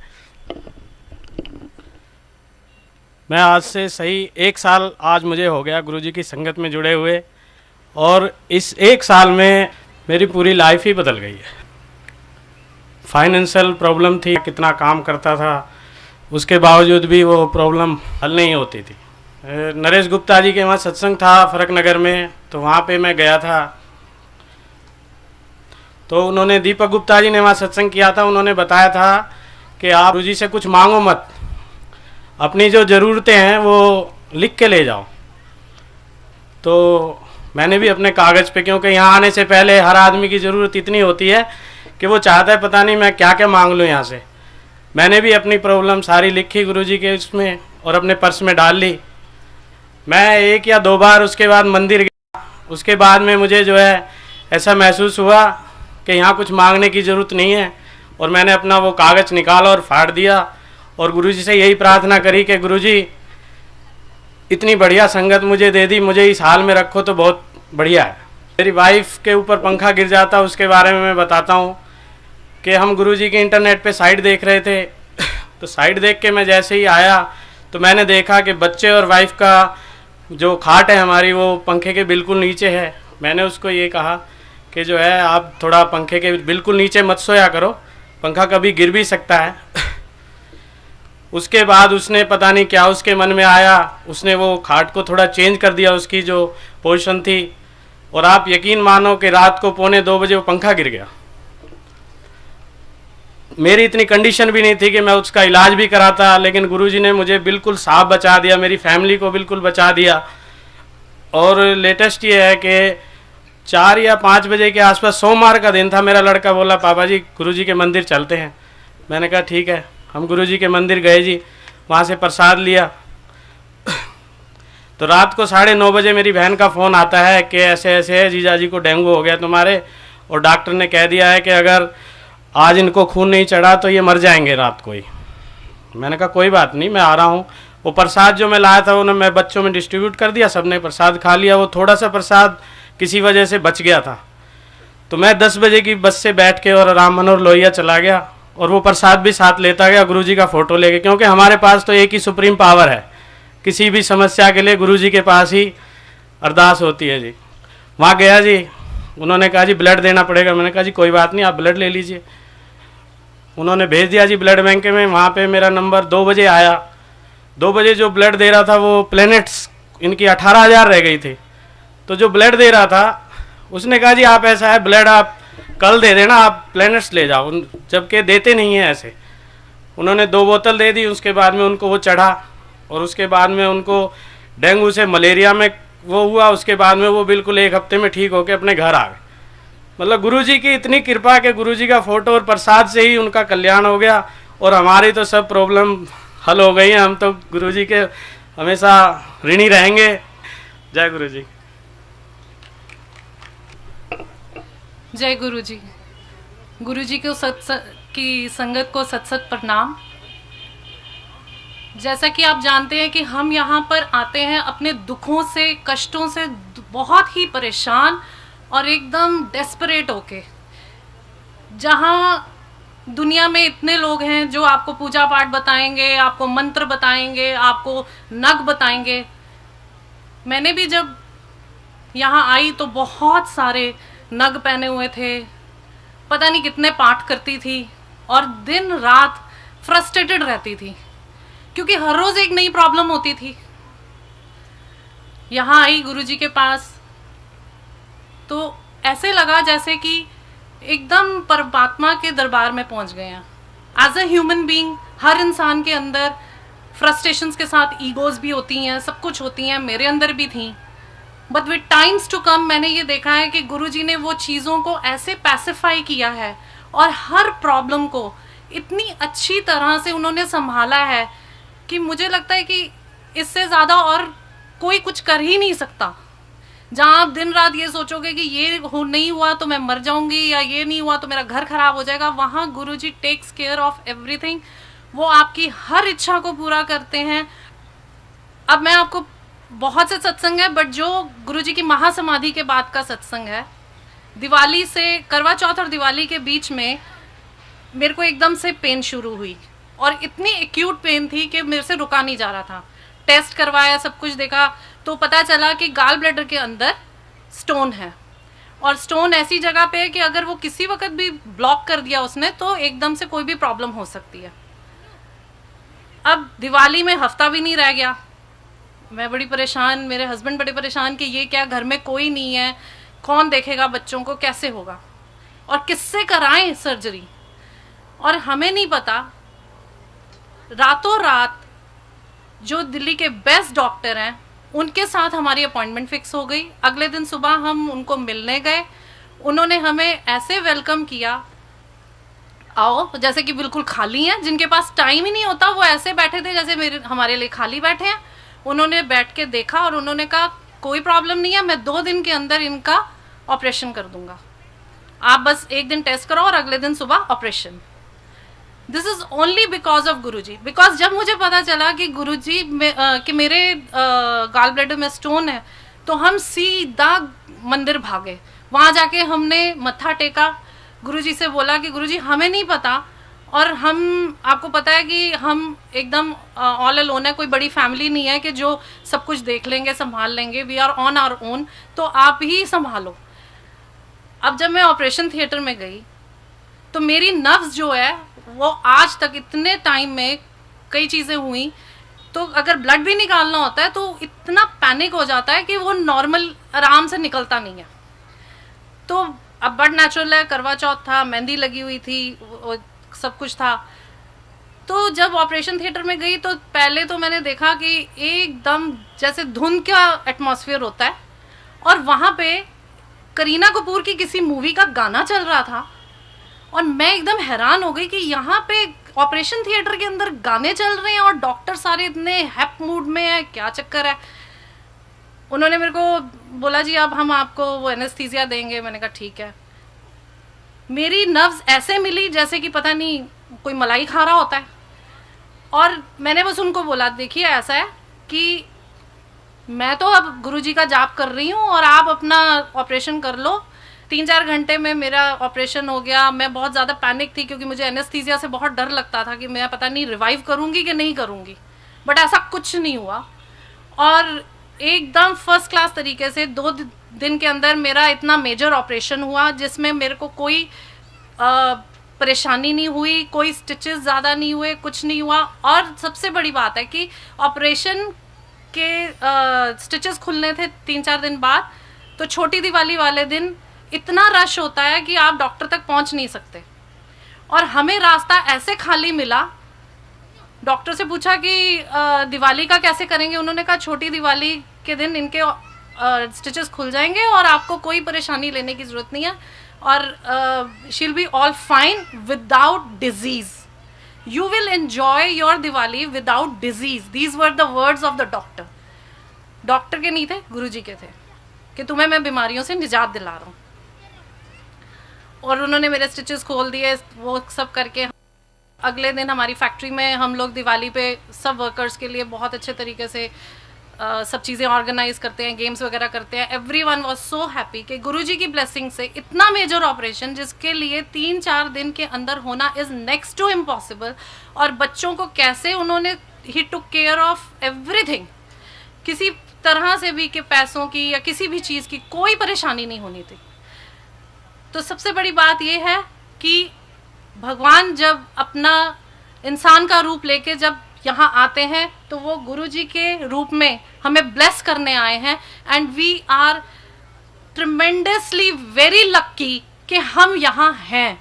मैं आज से सही 1 साल आज मुझे हो गया गुरुजी की संगत में जुड़े हुए, और इस 1 साल में मेरी पूरी लाइफ ही बदल गई है। फाइनेंशियल प्रॉब्लम थी, कितना काम करता था उसके बावजूद भी वो प्रॉब्लम हल नहीं होती थी। नरेश गुप्ता जी के वहाँ सत्संग था फरक नगर में, तो वहाँ पे मैं गया था। तो उन्होंने, दीपक गुप्ता जी ने वहाँ सत्संग किया था, उन्होंने बताया था कि आप गुरुजी से कुछ मांगो मत, अपनी जो ज़रूरतें हैं वो लिख के ले जाओ। तो मैंने भी अपने कागज़ पे, क्योंकि यहाँ आने से पहले हर आदमी की ज़रूरत इतनी होती है कि वो चाहता है पता नहीं मैं क्या क्या मांग लूँ यहाँ से। मैंने भी अपनी प्रॉब्लम सारी लिखी गुरुजी के उसमें और अपने पर्स में डाल ली। मैं 1 या 2 बार उसके बाद मंदिर गया। उसके बाद में मुझे जो है ऐसा महसूस हुआ कि यहाँ कुछ मांगने की ज़रूरत नहीं है, और मैंने अपना वो कागज़ निकाला और फाड़ दिया और गुरुजी से यही प्रार्थना करी कि गुरुजी इतनी बढ़िया संगत मुझे दे दी, मुझे इस हाल में रखो तो बहुत बढ़िया है। मेरी वाइफ के ऊपर पंखा गिर जाता, उसके बारे में मैं बताता हूँ कि हम गुरुजी के इंटरनेट पे साइट देख रहे थे। तो साइट देख के मैं जैसे ही आया तो मैंने देखा कि बच्चे और वाइफ का जो खाट है हमारी वो पंखे के बिल्कुल नीचे है। मैंने उसको ये कहा कि जो है आप थोड़ा पंखे के बिल्कुल नीचे मत सोया करो, पंखा कभी गिर भी सकता है। उसके बाद उसने पता नहीं क्या उसके मन में आया, उसने वो खाट को थोड़ा चेंज कर दिया, उसकी जो पोजीशन थी, और आप यकीन मानो कि रात को 1:45 बजे वो पंखा गिर गया। मेरी इतनी कंडीशन भी नहीं थी कि मैं उसका इलाज भी कराता, लेकिन गुरुजी ने मुझे बिल्कुल साफ बचा दिया, मेरी फैमिली को बिल्कुल बचा दिया। और लेटेस्ट ये है कि 4 या 5 बजे के आसपास, सोमवार का दिन था, मेरा लड़का बोला पापा जी गुरुजी के मंदिर चलते हैं। मैंने कहा ठीक है। हम गुरुजी के मंदिर गए जी, वहाँ से प्रसाद लिया। तो रात को 9:30 बजे मेरी बहन का फ़ोन आता है कि ऐसे ऐसे है, जीजा जी को डेंगू हो गया तुम्हारे, और डॉक्टर ने कह दिया है कि अगर आज इनको खून नहीं चढ़ा तो ये मर जाएंगे रात को ही। मैंने कहा कोई बात नहीं, मैं आ रहा हूँ। वो प्रसाद जो मैं लाया था वो मैं बच्चों में डिस्ट्रीब्यूट कर दिया, सबने प्रसाद खा लिया। वो थोड़ा सा प्रसाद किसी वजह से बच गया था। तो मैं 10 बजे की बस से बैठ के और राम मनोहर लोहिया चला गया, और वो प्रसाद भी साथ लेता गया, गुरुजी का फ़ोटो लेके, क्योंकि हमारे पास तो एक ही सुप्रीम पावर है, किसी भी समस्या के लिए गुरुजी के पास ही अरदास होती है जी। वहाँ गया जी, उन्होंने कहा जी ब्लड देना पड़ेगा। मैंने कहा जी कोई बात नहीं, आप ब्लड ले लीजिए। उन्होंने भेज दिया जी ब्लड बैंक में। वहाँ पे मेरा नंबर 2 बजे आया। 2 बजे जो ब्लड दे रहा था वो प्लेनेट्स इनकी 18,000 रह गई थी। तो जो ब्लड दे रहा था उसने कहा जी आप ऐसा है, ब्लड आप कल दे देना, आप प्लेनेट्स ले जाओ, जबकि देते नहीं हैं ऐसे। उन्होंने 2 बोतल दे दी। उसके बाद में उनको वो चढ़ा, और उसके बाद में उनको डेंगू से मलेरिया में वो हुआ। उसके बाद में वो बिल्कुल 1 हफ्ते में ठीक होकर अपने घर आ गए। मतलब गुरुजी की इतनी कृपा कि गुरुजी का फ़ोटो और प्रसाद से ही उनका कल्याण हो गया, और हमारी तो सब प्रॉब्लम हल हो गई हैं। हम तो गुरुजी के हमेशा ऋणी रहेंगे। जय गुरुजी। जय गुरुजी। गुरुजी को की संगत को सत सत प्रणाम। जैसा कि आप जानते हैं कि हम यहाँ पर आते हैं अपने दुखों से, कष्टों से बहुत ही परेशान और एकदम डेस्परेट होके, जहाँ दुनिया में इतने लोग हैं जो आपको पूजा पाठ बताएंगे, आपको मंत्र बताएंगे, आपको नग बताएंगे। मैंने भी जब यहाँ आई तो बहुत सारे नग पहने हुए थे, पता नहीं कितने पाठ करती थी और दिन रात फ्रस्ट्रेटेड रहती थी क्योंकि हर रोज एक नई प्रॉब्लम होती थी। यहाँ आई गुरुजी के पास तो ऐसे लगा जैसे कि एकदम परमात्मा के दरबार में पहुंच गए हैं। एज अ ह्यूमन बीइंग हर इंसान के अंदर फ्रस्ट्रेशंस के साथ ईगोज भी होती हैं, सब कुछ होती हैं, मेरे अंदर भी थी। But with times to come मैंने ये देखा है कि गुरुजी ने वो चीज़ों को ऐसे पैसिफाई किया है और हर प्रॉब्लम को इतनी अच्छी तरह से उन्होंने संभाला है कि मुझे लगता है कि इससे ज़्यादा और कोई कुछ कर ही नहीं सकता। जहाँ आप दिन रात ये सोचोगे कि ये नहीं हुआ तो मैं मर जाऊंगी या ये नहीं हुआ तो मेरा घर खराब हो जाएगा, वहाँ गुरुजी टेक्स केयर ऑफ एवरीथिंग। वो आपकी हर इच्छा को पूरा करते हैं। अब मैं आपको बहुत से सत्संग है, बट जो गुरुजी की महासमाधि के बाद का सत्संग है, दिवाली से करवा चौथ और दिवाली के बीच में मेरे को एकदम से पेन शुरू हुई और इतनी एक्यूट पेन थी कि मेरे से रुका नहीं जा रहा था। टेस्ट करवाया, सब कुछ देखा तो पता चला कि गाल ब्लैडर के अंदर स्टोन है और स्टोन ऐसी जगह पे है कि अगर वो किसी वक्त भी ब्लॉक कर दिया उसने तो एकदम से कोई भी प्रॉब्लम हो सकती है। अब दिवाली में हफ्ता भी नहीं रह गया, मैं बड़ी परेशान, मेरे हस्बैंड बड़े परेशान कि ये क्या, घर में कोई नहीं है, कौन देखेगा बच्चों को, कैसे होगा और किससे कराएं सर्जरी। और हमें नहीं पता, रातों रात जो दिल्ली के बेस्ट डॉक्टर हैं उनके साथ हमारी अपॉइंटमेंट फिक्स हो गई। अगले दिन सुबह हम उनको मिलने गए, उन्होंने हमें ऐसे वेलकम किया, आओ, जैसे कि बिल्कुल खाली हैं। जिनके पास टाइम ही नहीं होता वो ऐसे बैठे थे जैसे हमारे लिए खाली बैठे हैं। उन्होंने बैठ के देखा और उन्होंने कहा कोई प्रॉब्लम नहीं है, मैं 2 दिन के अंदर इनका ऑपरेशन कर दूंगा, आप बस 1 दिन टेस्ट करो और अगले दिन सुबह operation. This is only because of Guruji. Because जब मुझे पता चला कि गुरुजी कि मेरे गाल ब्लैडर में स्टोन है तो हम सीधा मंदिर भागे। वहाँ जाके हमने मत्था टेका, गुरुजी से बोला कि गुरुजी हमें नहीं पता और हम, आपको पता है कि हम एकदम ऑल अलोन है, कोई बड़ी फैमिली नहीं है कि जो सब कुछ देख लेंगे, संभाल लेंगे, we are on our own, तो आप ही संभालो। अब जब मैं ऑपरेशन थिएटर में गई तो मेरी नर्व्स जो है वो आज तक इतने टाइम में कई चीज़ें हुई तो अगर ब्लड भी निकालना होता है तो इतना पैनिक हो जाता है कि वो नॉर्मल आराम से निकलता नहीं है। तो अब बट नेचुरल है, करवा चौथ था, मेहंदी लगी हुई थी, सब कुछ था। तो जब ऑपरेशन थिएटर में गई तो पहले तो मैंने देखा कि एकदम जैसे धुंध का एटमॉस्फेयर होता है और वहाँ पे करीना कपूर की किसी मूवी का गाना चल रहा था और मैं एकदम हैरान हो गई कि यहाँ पे ऑपरेशन थिएटर के अंदर गाने चल रहे हैं और डॉक्टर सारे इतने हैप मूड में है, क्या चक्कर है। उन्होंने मेरे को बोला जी अब हम आपको वो एनेस्थीसिया देंगे। मैंने कहा ठीक है। मेरी नर्व्स ऐसे मिली जैसे कि पता नहीं कोई मलाई खा रहा होता है और मैंने बस उनको बोला देखिए ऐसा है कि मैं तो अब गुरुजी का जाप कर रही हूँ और आप अपना ऑपरेशन कर लो। 3-4 घंटे में मेरा ऑपरेशन हो गया। मैं बहुत ज़्यादा पैनिक थी क्योंकि मुझे एनेस्थीसिया से बहुत डर लगता था कि मैं पता नहीं रिवाइव करूँगी कि नहीं करूँगी, बट ऐसा कुछ नहीं हुआ और एकदम फर्स्ट क्लास तरीके से 2 दिन के अंदर मेरा इतना मेजर ऑपरेशन हुआ जिसमें मेरे को कोई परेशानी नहीं हुई, कोई स्टिचेस ज़्यादा नहीं हुए, कुछ नहीं हुआ। और सबसे बड़ी बात है कि ऑपरेशन के स्टिचेस खुलने थे 3-4 दिन बाद, तो छोटी दिवाली वाले दिन इतना रश होता है कि आप डॉक्टर तक पहुंच नहीं सकते और हमें रास्ता ऐसे खाली मिला। डॉक्टर से पूछा कि दिवाली का कैसे करेंगे, उन्होंने कहा छोटी दिवाली के दिन इनके स्टिचेस खुल जाएंगे और आपको कोई परेशानी लेने की ज़रूरत नहीं है और she'll be all fine without disease, you will enjoy your Diwali without disease. These were the words of the doctor. Doctor के नहीं थे, गुरुजी के थे कि तुम्हें मैं बीमारियों से निजात दिला रहा हूँ। और उन्होंने मेरे स्टिचेस खोल दिए, वो सब करके अगले दिन हमारी फैक्ट्री में हम लोग दिवाली पे सब वर्कर्स के लिए बहुत अच्छे तरीके से सब चीज़ें ऑर्गेनाइज करते हैं, गेम्स वगैरह करते हैं। एवरीवन वाज सो हैप्पी कि गुरुजी की ब्लेसिंग से इतना मेजर ऑपरेशन जिसके लिए 3-4 दिन के अंदर होना इज़ नेक्स्ट टू इम्पॉसिबल, और बच्चों को कैसे उन्होंने ही टुक केयर ऑफ एवरीथिंग, किसी तरह से भी कि पैसों की या किसी भी चीज़ की कोई परेशानी नहीं होनी थी। तो सबसे बड़ी बात यह है कि भगवान जब अपना इंसान का रूप लेके जब यहाँ आते हैं तो वो गुरुजी के रूप में हमें ब्लेस करने आए हैं, and we are tremendously very lucky कि हम यहाँ हैं।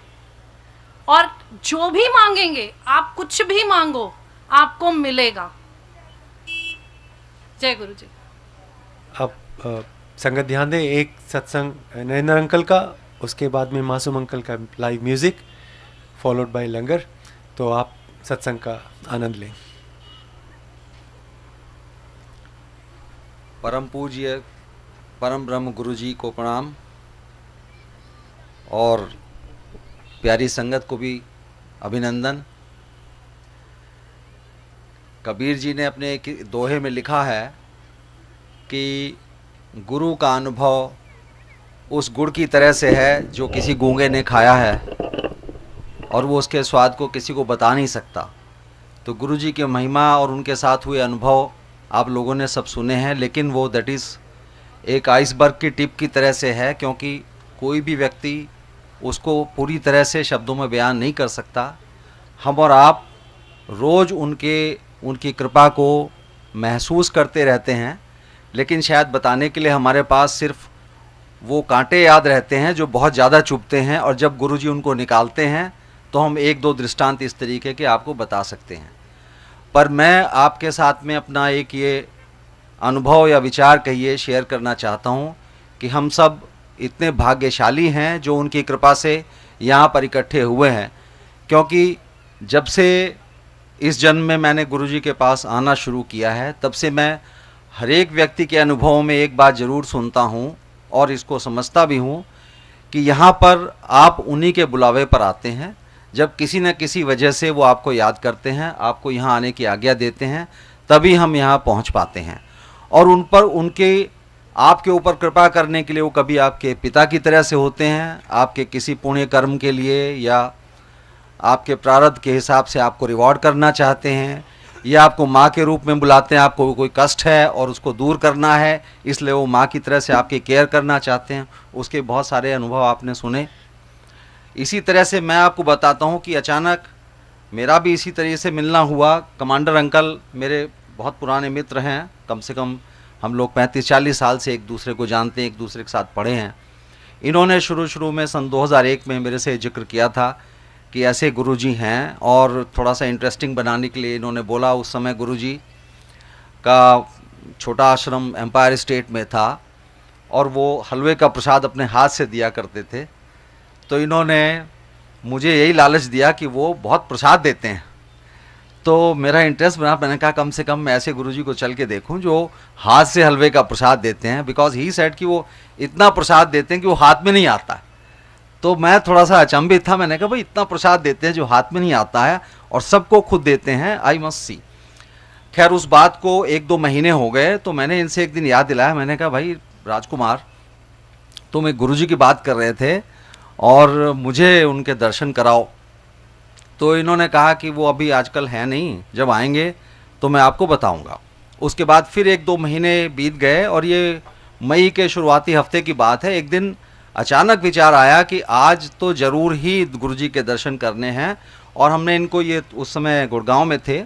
और जो भी मांगेंगे, आप कुछ भी मांगो आपको मिलेगा। जय गुरुजी। अब संगत ध्यान दें, एक सत्संग नरेंद्र अंकल का, उसके बाद में मासूम अंकल का लाइव म्यूजिक फॉलोड बाय लंगर। तो आप सत्संग का आनंद लें। परम पूज्य परम ब्रह्म गुरुजी को प्रणाम, और प्यारी संगत को भी अभिनंदन। कबीर जी ने अपने एक दोहे में लिखा है कि गुरु का अनुभव उस गुड़ की तरह से है जो किसी गूंगे ने खाया है और वो उसके स्वाद को किसी को बता नहीं सकता। तो गुरुजी की महिमा और उनके साथ हुए अनुभव आप लोगों ने सब सुने हैं, लेकिन वो दैट इज़ एक आइसबर्ग की टिप की तरह से है, क्योंकि कोई भी व्यक्ति उसको पूरी तरह से शब्दों में बयान नहीं कर सकता। हम और आप रोज़ उनकी कृपा को महसूस करते रहते हैं, लेकिन शायद बताने के लिए हमारे पास सिर्फ वो कांटे याद रहते हैं जो बहुत ज़्यादा चुभते हैं, और जब गुरुजी उनको निकालते हैं तो हम 1-2 दृष्टांत इस तरीके के आपको बता सकते हैं। पर मैं आपके साथ में अपना एक ये अनुभव या विचार कहिए शेयर करना चाहता हूँ कि हम सब इतने भाग्यशाली हैं जो उनकी कृपा से यहाँ पर इकट्ठे हुए हैं, क्योंकि जब से इस जन्म में मैंने गुरुजी के पास आना शुरू किया है तब से मैं हर एक व्यक्ति के अनुभवों में एक बात ज़रूर सुनता हूँ और इसको समझता भी हूँ कि यहाँ पर आप उन्हीं के बुलावे पर आते हैं। जब किसी न किसी वजह से वो आपको याद करते हैं, आपको यहाँ आने की आज्ञा देते हैं, तभी हम यहाँ पहुँच पाते हैं। और उन पर आपके ऊपर कृपा करने के लिए वो कभी आपके पिता की तरह से होते हैं, आपके किसी पुण्य कर्म के लिए या आपके प्रारब्ध के हिसाब से आपको रिवॉर्ड करना चाहते हैं, या आपको माँ के रूप में बुलाते हैं। आपको कोई कष्ट है और उसको दूर करना है, इसलिए वो माँ की तरह से आपकी केयर करना चाहते हैं। उसके बहुत सारे अनुभव आपने सुने। इसी तरह से मैं आपको बताता हूँ कि अचानक मेरा भी इसी तरीके से मिलना हुआ। कमांडर अंकल मेरे बहुत पुराने मित्र हैं, कम से कम हम लोग 35-40 साल से एक दूसरे को जानते हैं, एक दूसरे के साथ पढ़े हैं। इन्होंने शुरू में सन 2001 में मेरे से जिक्र किया था कि ऐसे गुरुजी हैं, और थोड़ा सा इंटरेस्टिंग बनाने के लिए इन्होंने बोला। उस समय गुरुजी का छोटा आश्रम एम्पायर स्टेट में था और वो हलवे का प्रसाद अपने हाथ से दिया करते थे। तो इन्होंने मुझे यही लालच दिया कि वो बहुत प्रसाद देते हैं। तो मेरा इंटरेस्ट बना, मैंने कहा कम से कम मैं ऐसे गुरुजी को चल के देखूं जो हाथ से हलवे का प्रसाद देते हैं, बिकॉज ही सेड कि वो इतना प्रसाद देते हैं कि वो हाथ में नहीं आता है। तो मैं थोड़ा सा अचंभित था, मैंने कहा भाई इतना प्रसाद देते हैं जो हाथ में नहीं आता है और सबको खुद देते हैं, आई मस्ट सी। खैर उस बात को 1-2 महीने हो गए तो मैंने इनसे एक दिन याद दिलाया। मैंने कहा भाई राजकुमार, तुम एक गुरुजी की बात कर रहे थे और मुझे उनके दर्शन कराओ। तो इन्होंने कहा कि वो अभी आजकल है नहीं, जब आएंगे तो मैं आपको बताऊंगा। उसके बाद फिर 1-2 महीने बीत गए और ये मई के शुरुआती हफ्ते की बात है। एक दिन अचानक विचार आया कि आज तो ज़रूर ही गुरुजी के दर्शन करने हैं, और हमने इनको, ये उस समय गुड़गांव में थे,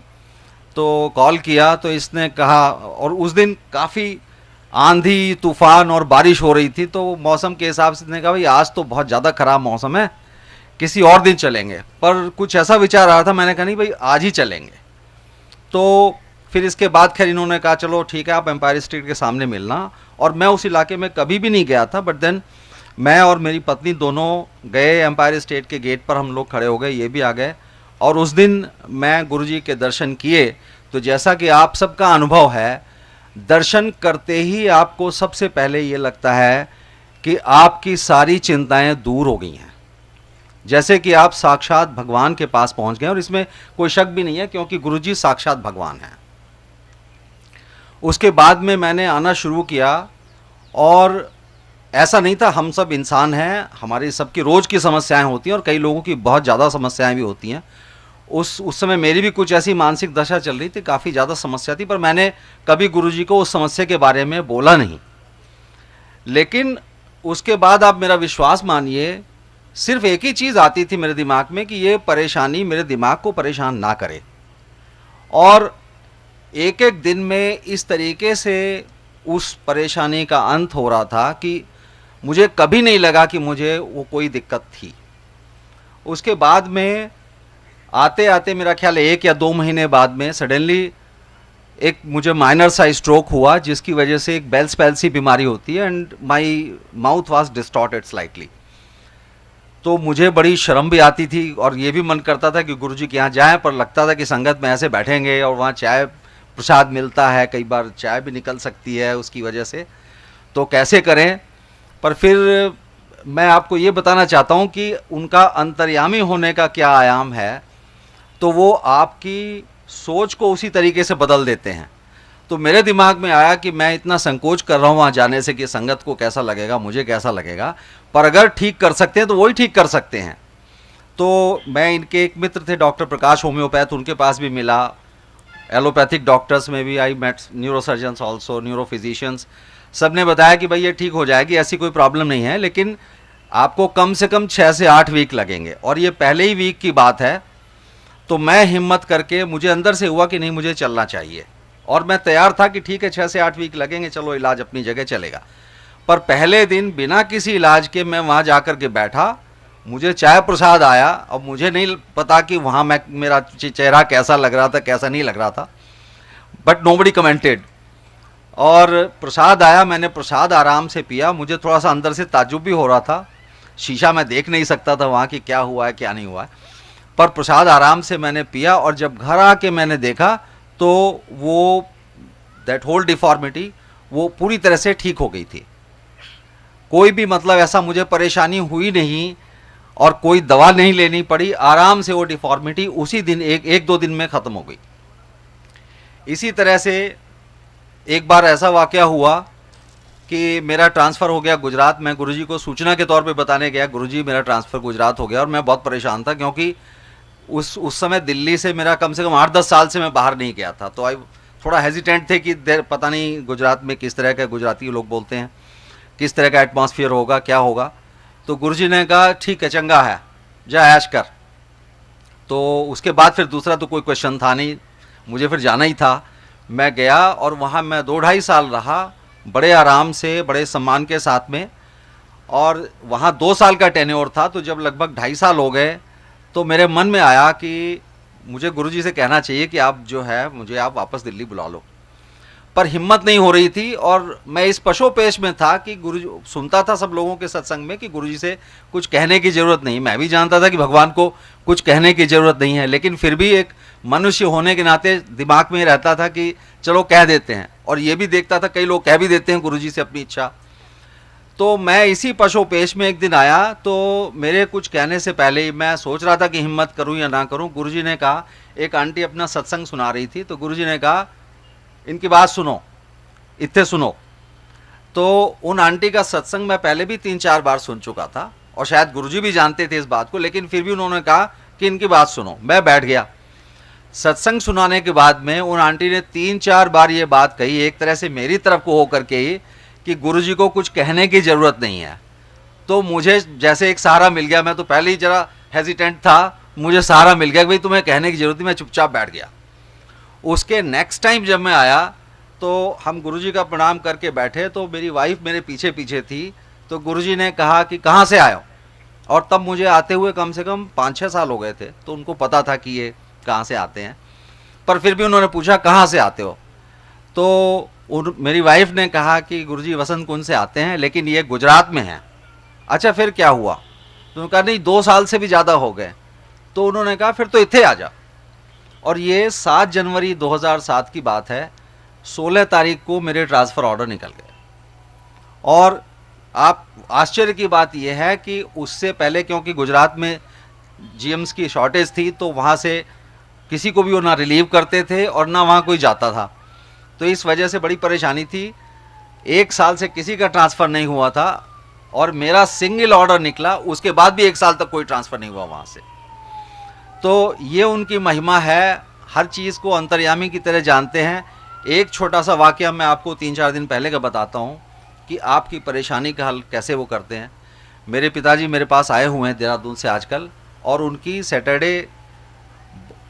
तो कॉल किया। तो इसने कहा, और उस दिन काफ़ी आंधी तूफान और बारिश हो रही थी, तो मौसम के हिसाब से इसने कहा भाई आज तो बहुत ज़्यादा ख़राब मौसम है, किसी और दिन चलेंगे। पर कुछ ऐसा विचार आ रहा था, मैंने कहा नहीं भाई आज ही चलेंगे। तो फिर इसके बाद खैर इन्होंने कहा चलो ठीक है, आप एम्पायर स्टेट के सामने मिलना। और मैं उस इलाके में कभी भी नहीं गया था, बट देन मैं और मेरी पत्नी दोनों गए एम्पायर स्टेट के गेट पर। हम लोग खड़े हो गए, ये भी आ गए, और उस दिन मैं गुरुजी के दर्शन किए। तो जैसा कि आप सबका अनुभव है, दर्शन करते ही आपको सबसे पहले ये लगता है कि आपकी सारी चिंताएं दूर हो गई हैं, जैसे कि आप साक्षात भगवान के पास पहुंच गए। और इसमें कोई शक भी नहीं है, क्योंकि गुरुजी साक्षात भगवान हैं। उसके बाद में मैंने आना शुरू किया, और ऐसा नहीं था, हम सब इंसान हैं, हमारी सबकी रोज़ की समस्याएं होती हैं और कई लोगों की बहुत ज़्यादा समस्याएं भी होती हैं। उस समय मेरी भी कुछ ऐसी मानसिक दशा चल रही थी, काफ़ी ज़्यादा समस्या थी, पर मैंने कभी गुरुजी को उस समस्या के बारे में बोला नहीं। लेकिन उसके बाद आप मेरा विश्वास मानिए, सिर्फ एक ही चीज़ आती थी मेरे दिमाग में कि ये परेशानी मेरे दिमाग को परेशान ना करे। और एक एक दिन में इस तरीके से उस परेशानी का अंत हो रहा था कि मुझे कभी नहीं लगा कि मुझे वो कोई दिक्कत थी। उसके बाद में आते आते मेरा ख्याल 1 या 2 महीने बाद में सडनली एक मुझे माइनर सा स्ट्रोक हुआ, जिसकी वजह से एक बेल्स पैल्सी बीमारी होती है, and my mouth was distorted slightly. तो मुझे बड़ी शर्म भी आती थी और ये भी मन करता था कि गुरुजी के यहाँ जाएं, पर लगता था कि संगत में ऐसे बैठेंगे और वहाँ चाय प्रसाद मिलता है, कई बार चाय भी निकल सकती है उसकी वजह से, तो कैसे करें। पर फिर मैं आपको ये बताना चाहता हूँ कि उनका अंतर्यामी होने का क्या आयाम है, तो वो आपकी सोच को उसी तरीके से बदल देते हैं। तो मेरे दिमाग में आया कि मैं इतना संकोच कर रहा हूँ वहाँ जाने से कि संगत को कैसा लगेगा, मुझे कैसा लगेगा, पर अगर ठीक कर सकते हैं तो वही ठीक कर सकते हैं। तो मैं इनके एक मित्र थे डॉक्टर प्रकाश होम्योपैथ, उनके पास भी मिला। एलोपैथिक डॉक्टर्स में भी आई मेट न्यूरोसर्जन्स ऑल्सो, न्यूरोफिजिशियंस, सब ने बताया कि भाई ये ठीक हो जाएगी, ऐसी कोई प्रॉब्लम नहीं है, लेकिन आपको कम से कम 6 से 8 वीक लगेंगे। और ये पहले ही वीक की बात है। तो मैं हिम्मत करके, मुझे अंदर से हुआ कि नहीं मुझे चलना चाहिए, और मैं तैयार था कि ठीक है 6 से 8 वीक लगेंगे, चलो इलाज अपनी जगह चलेगा। पर पहले दिन बिना किसी इलाज के मैं वहाँ जा कर के बैठा, मुझे चाय प्रसाद आया, और मुझे नहीं पता कि वहाँ मेरा चेहरा कैसा लग रहा था, कैसा नहीं लग रहा था, बट नोबडी कमेंटेड। और प्रसाद आया, मैंने प्रसाद आराम से पिया। मुझे थोड़ा सा अंदर से ताज्जुब भी हो रहा था, शीशा मैं देख नहीं सकता था वहाँ कि क्या हुआ है क्या नहीं हुआ है, पर प्रसाद आराम से मैंने पिया। और जब घर आके मैंने देखा तो वो दैट होल डिफॉर्मिटी वो पूरी तरह से ठीक हो गई थी। कोई भी मतलब ऐसा मुझे परेशानी हुई नहीं और कोई दवा नहीं लेनी पड़ी, आराम से वो डिफॉर्मिटी उसी दिन एक 2 दिन में ख़त्म हो गई। इसी तरह से एक बार ऐसा वाक़या हुआ कि मेरा ट्रांसफ़र हो गया गुजरात। मैं गुरुजी को सूचना के तौर पे बताने गया, गुरुजी मेरा ट्रांसफ़र गुजरात हो गया, और मैं बहुत परेशान था क्योंकि उस समय दिल्ली से मेरा कम से कम 8-10 साल से मैं बाहर नहीं गया था। तो आई थोड़ा हेजिटेंट थे कि पता नहीं गुजरात में किस तरह का, गुजराती लोग बोलते हैं, किस तरह का एटमॉस्फेयर होगा, क्या होगा। तो गुरुजी ने कहा ठीक है, चंगा है, जा ऐश कर। तो उसके बाद फिर दूसरा तो कोई क्वेश्चन था नहीं, मुझे फिर जाना ही था। मैं गया और वहाँ मैं 2-2.5 साल रहा, बड़े आराम से, बड़े सम्मान के साथ में। और वहाँ 2 साल का टेन्योर था, तो जब लगभग 2.5 साल हो गए तो मेरे मन में आया कि मुझे गुरुजी से कहना चाहिए कि आप जो है मुझे आप वापस दिल्ली बुला लो, पर हिम्मत नहीं हो रही थी। और मैं इस पशोपेश में था कि गुरुजी, सुनता था सब लोगों के सत्संग में कि गुरुजी से कुछ कहने की ज़रूरत नहीं, मैं भी जानता था कि भगवान को कुछ कहने की ज़रूरत नहीं है, लेकिन फिर भी एक मनुष्य होने के नाते दिमाग में रहता था कि चलो कह देते हैं। और ये भी देखता था कई लोग कह भी देते हैं गुरुजी से अपनी इच्छा। तो मैं इसी पशोपेश में एक दिन आया, तो मेरे कुछ कहने से पहले ही मैं सोच रहा था कि हिम्मत करूं या ना करूं। गुरुजी ने कहा, एक आंटी अपना सत्संग सुना रही थी, तो गुरुजी ने कहा इनकी बात सुनो, इतने सुनो। तो उन आंटी का सत्संग मैं पहले भी 3-4 बार सुन चुका था और शायद गुरुजी भी जानते थे इस बात को, लेकिन फिर भी उन्होंने कहा कि इनकी बात सुनो। मैं बैठ गया। सत्संग सुनाने के बाद में उन आंटी ने 3-4 बार ये बात कही, एक तरह से मेरी तरफ को होकर के ही, कि गुरुजी को कुछ कहने की ज़रूरत नहीं है। तो मुझे जैसे एक सहारा मिल गया। मैं तो पहले ही ज़रा हेजिटेंट था, मुझे सहारा मिल गया कि भाई तुम्हें कहने की ज़रूरत नहीं। मैं चुपचाप बैठ गया। उसके नेक्स्ट टाइम जब मैं आया तो हम गुरुजी का प्रणाम करके बैठे, तो मेरी वाइफ मेरे पीछे पीछे थी। तो गुरुजी ने कहा कि कहाँ से आए हो, और तब मुझे आते हुए कम से कम 5-6 साल हो गए थे, तो उनको पता था कि ये कहाँ से आते हैं, पर फिर भी उन्होंने पूछा कहाँ से आते हो। तो मेरी वाइफ ने कहा कि गुरुजी वसंत कुंज से आते हैं, लेकिन ये गुजरात में हैं। अच्छा फिर क्या हुआ? तो उन्होंने कहा नहीं 2 साल से भी ज़्यादा हो गए। तो उन्होंने कहा फिर तो इत्थे आ जा। और ये 7 जनवरी 2007 की बात है। 16 तारीख को मेरे ट्रांसफ़र ऑर्डर निकल गए। और आप आश्चर्य की बात यह है कि उससे पहले, क्योंकि गुजरात में जीएम्स की शॉर्टेज थी, तो वहाँ से किसी को भी वो ना रिलीव करते थे और ना वहाँ कोई जाता था। तो इस वजह से बड़ी परेशानी थी। 1 साल से किसी का ट्रांसफ़र नहीं हुआ था और मेरा सिंगल ऑर्डर निकला, उसके बाद भी 1 साल तक कोई ट्रांसफ़र नहीं हुआ वहाँ से। तो ये उनकी महिमा है, हर चीज़ को अंतर्यामी की तरह जानते हैं। एक छोटा सा वाक़या मैं आपको 3-4 दिन पहले का बताता हूँ कि आपकी परेशानी का हल कैसे वो करते हैं। मेरे पिताजी मेरे पास आए हुए हैं देहरादून से आजकल, और उनकी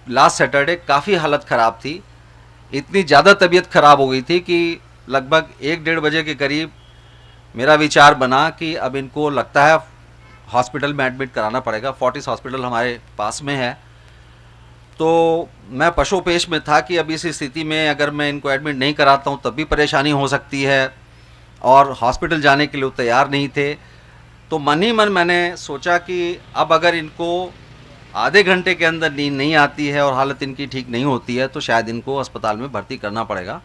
लास्ट सैटरडे काफ़ी हालत ख़राब थी। इतनी ज़्यादा तबीयत ख़राब हो गई थी कि लगभग 1-1:30 बजे के करीब मेरा विचार बना कि अब इनको लगता है हॉस्पिटल में एडमिट कराना पड़ेगा। फोर्टिस हॉस्पिटल हमारे पास में है। तो मैं पशोपेश में था कि अब इस स्थिति में अगर मैं इनको एडमिट नहीं कराता हूँ तब भी परेशानी हो सकती है, और हॉस्पिटल जाने के लिए वो तैयार नहीं थे। तो मन ही मन मैंने सोचा कि अब अगर इनको आधे घंटे के अंदर नींद नहीं आती है और हालत इनकी ठीक नहीं होती है तो शायद इनको अस्पताल में भर्ती करना पड़ेगा।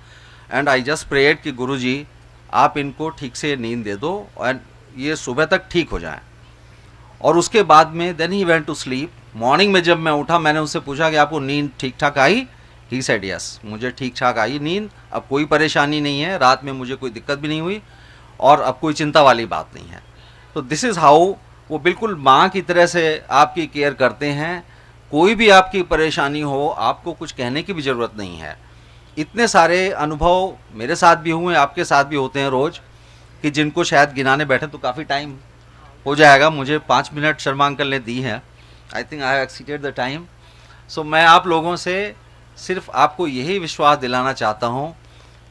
एंड आई जस्ट प्रेड कि गुरुजी आप इनको ठीक से नींद दे दो और ये सुबह तक ठीक हो जाएं। और उसके बाद में देन ही वेंट टू स्लीप। मॉर्निंग में जब मैं उठा मैंने उससे पूछा कि आपको नींद ठीक ठाक आई? ही सेड यस, मुझे ठीक ठाक आई नींद, अब कोई परेशानी नहीं है, रात में मुझे कोई दिक्कत भी नहीं हुई और अब कोई चिंता वाली बात नहीं है। तो दिस इज़ हाउ वो बिल्कुल माँ की तरह से आपकी केयर करते हैं। कोई भी आपकी परेशानी हो आपको कुछ कहने की भी ज़रूरत नहीं है। इतने सारे अनुभव मेरे साथ भी हुए, आपके साथ भी होते हैं रोज़, कि जिनको शायद गिनाने बैठे तो काफ़ी टाइम हो जाएगा। मुझे 5 मिनट शर्मा अंकल ने दी हैं। I think I have exceeded the time. So मैं आप लोगों से सिर्फ आपको यही विश्वास दिलाना चाहता हूँ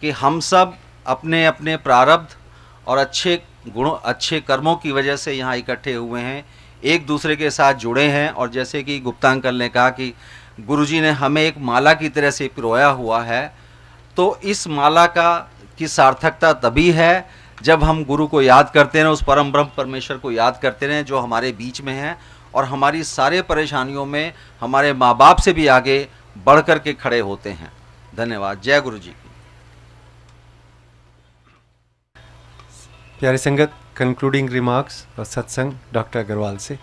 कि हम सब अपने अपने प्रारब्ध और अच्छे गुणों, अच्छे कर्मों की वजह से यहाँ इकट्ठे हुए हैं, एक दूसरे के साथ जुड़े हैं। और जैसे कि गुप्ता अंकल ने कहा कि गुरुजी ने हमें एक माला की तरह से पिरोया हुआ है, तो इस माला की सार्थकता तभी है जब हम गुरु को याद करते रहें, उस परम ब्रह्म परमेश्वर को याद करते रहें जो हमारे बीच में है और हमारी सारे परेशानियों में हमारे माँ बाप से भी आगे बढ़ कर के खड़े होते हैं। धन्यवाद। जय गुरु जी की। प्यारी संगत, कंक्लूडिंग रिमार्क्स और सत्संग डॉक्टर अग्रवाल से।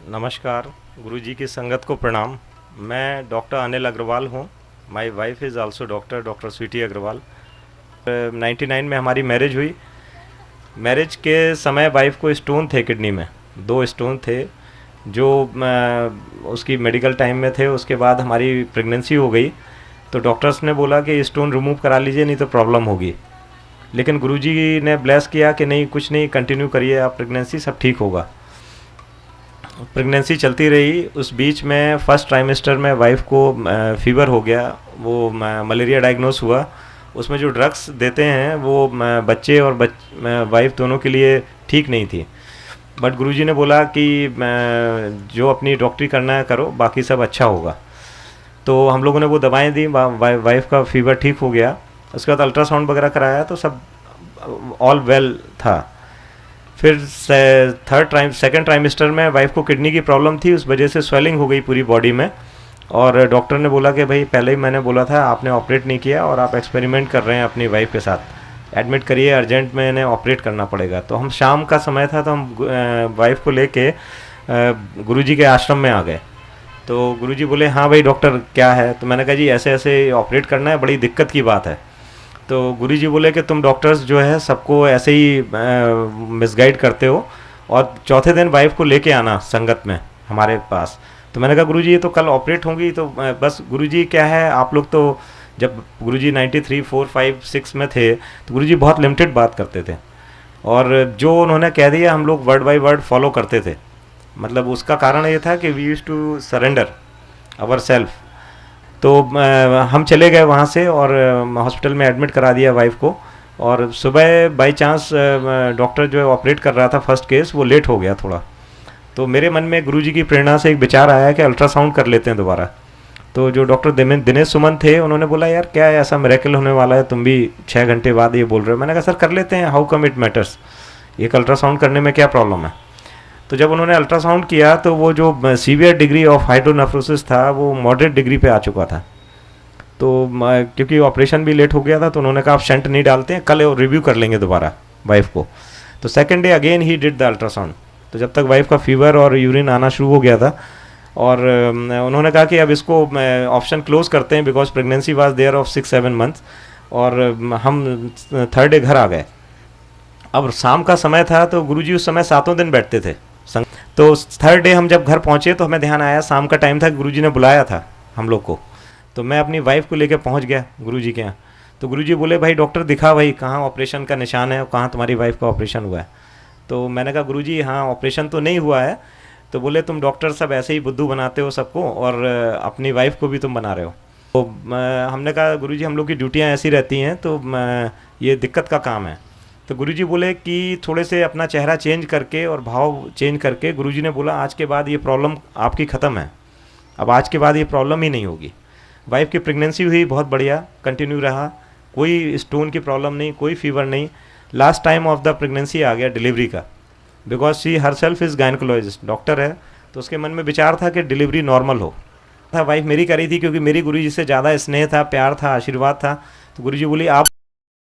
नमस्कार, गुरुजी की संगत को प्रणाम। मैं डॉक्टर अनिल अग्रवाल हूँ। My wife is also doctor Sweety Agarwal. 99 में हमारी मैरिज हुई। मैरिज के समय वाइफ को स्टोन थे किडनी में, 2 स्टोन थे जो उसकी मेडिकल टाइम में थे। उसके बाद हमारी प्रेगनेंसी हो गई तो डॉक्टर्स ने बोला कि स्टोन रिमूव करा लीजिए नहीं तो प्रॉब्लम होगी। लेकिन गुरुजी ने ब्लेस किया कि नहीं, कुछ नहीं, कंटिन्यू करिए आप प्रेगनेंसी, सब ठीक होगा। प्रेगनेंसी चलती रही। उस बीच में फर्स्ट ट्राइमेस्टर में वाइफ को फीवर हो गया, वो मलेरिया डायग्नोस हुआ। उसमें जो ड्रग्स देते हैं वो बच्चे और वाइफ दोनों के लिए ठीक नहीं थी। बट गुरुजी ने बोला कि जो अपनी डॉक्टरी करना है करो, बाकी सब अच्छा होगा। तो हम लोगों ने वो दवाएं दी, वाइफ का फीवर ठीक हो गया। उसके बाद अल्ट्रासाउंड वगैरह कराया तो सब ऑल वेल था। फिर सेकंड ट्राइमेस्टर में वाइफ को किडनी की प्रॉब्लम थी, उस वजह से स्वेलिंग हो गई पूरी बॉडी में। और डॉक्टर ने बोला कि भाई पहले ही मैंने बोला था, आपने ऑपरेट नहीं किया और आप एक्सपेरिमेंट कर रहे हैं अपनी वाइफ के साथ, एडमिट करिए, अर्जेंट में इन्हें ऑपरेट करना पड़ेगा। तो हम शाम का समय था तो हम वाइफ को लेके गुरुजी के आश्रम में आ गए। तो गुरुजी बोले हाँ भाई डॉक्टर क्या है? तो मैंने कहा जी ऐसे ऐसे ऑपरेट करना है, बड़ी दिक्कत की बात है। तो गुरुजी बोले कि तुम डॉक्टर्स जो है सबको ऐसे ही मिसगाइड करते हो और चौथे दिन वाइफ को लेके आना संगत में हमारे पास। तो मैंने कहा गुरुजी ये तो कल ऑपरेट होंगी। तो बस गुरुजी क्या है, आप लोग तो जब गुरुजी 93, 4, 5, 6 में थे तो गुरुजी बहुत लिमिटेड बात करते थे और जो उन्होंने कह दिया हम लोग वर्ड बाय वर्ड फॉलो करते थे। मतलब उसका कारण ये था कि we used to surrender our self. तो हम चले गए वहाँ से और हॉस्पिटल में एडमिट करा दिया वाइफ को। और सुबह बाय चांस डॉक्टर जो ऑपरेट कर रहा था फर्स्ट केस, वो लेट हो गया थोड़ा। तो मेरे मन में गुरुजी की प्रेरणा से एक विचार आया कि अल्ट्रासाउंड कर लेते हैं दोबारा। तो जो डॉक्टर दिनेश सुमन थे उन्होंने बोला यार क्या है, ऐसा मिरेकल होने वाला है, तुम भी 6 घंटे बाद ये बोल रहे हो। मैंने कहा सर कर लेते हैं, हाउ कम इट मैटर्स, एक अल्ट्रासाउंड करने में क्या प्रॉब्लम है। तो जब उन्होंने अल्ट्रासाउंड किया तो वो जो सीवियर डिग्री ऑफ हाइड्रोनेफ्रोसिस था वो मॉडरेट डिग्री पे आ चुका था। तो क्योंकि ऑपरेशन भी लेट हो गया था तो उन्होंने कहा आप शंट नहीं डालते हैं, कल रिव्यू कर लेंगे दोबारा वाइफ को। तो second day again he did the ultrasound. तो जब तक वाइफ का फीवर और यूरिन आना शुरू हो गया था और उन्होंने कहा कि अब इसको ऑप्शन क्लोज करते हैं because pregnancy was there of 6-7 months, और हम थर्ड डे घर आ गए। अब शाम का समय था तो गुरुजी उस समय 7 दिन बैठते थे। तो थर्ड डे हम जब घर पहुँचे तो हमें ध्यान आया शाम का टाइम था, गुरुजी ने बुलाया था हम लोग को। तो मैं अपनी वाइफ को लेकर पहुँच गया गुरुजी के यहाँ। तो गुरुजी बोले भाई डॉक्टर दिखा भाई कहाँ ऑपरेशन का निशान है, कहाँ तुम्हारी वाइफ का ऑपरेशन हुआ है। तो मैंने कहा गुरुजी हाँ ऑपरेशन तो नहीं हुआ है। तो बोले तुम डॉक्टर सब ऐसे ही बुद्धू बनाते हो सबको, और अपनी वाइफ को भी तुम बना रहे हो। तो हमने कहा गुरुजी हम लोग की ड्यूटियाँ ऐसी रहती हैं, तो ये दिक्कत का काम है। तो गुरुजी बोले कि थोड़े से अपना चेहरा चेंज करके और भाव चेंज करके गुरुजी ने बोला आज के बाद ये प्रॉब्लम आपकी ख़त्म है, अब आज के बाद ये प्रॉब्लम ही नहीं होगी। वाइफ की प्रेगनेंसी हुई बहुत बढ़िया, कंटिन्यू रहा, कोई स्टोन की प्रॉब्लम नहीं, कोई फीवर नहीं। Last time of the pregnancy आ गया डिलीवरी का, because she herself is gynaecologist, doctor है। तो उसके मन में विचार था कि डिलीवरी नॉर्मल हो। था वाइफ मेरी करी थी क्योंकि मेरी गुरुजी से ज़्यादा स्नेह था, प्यार था, आशीर्वाद था। तो गुरुजी बोली आप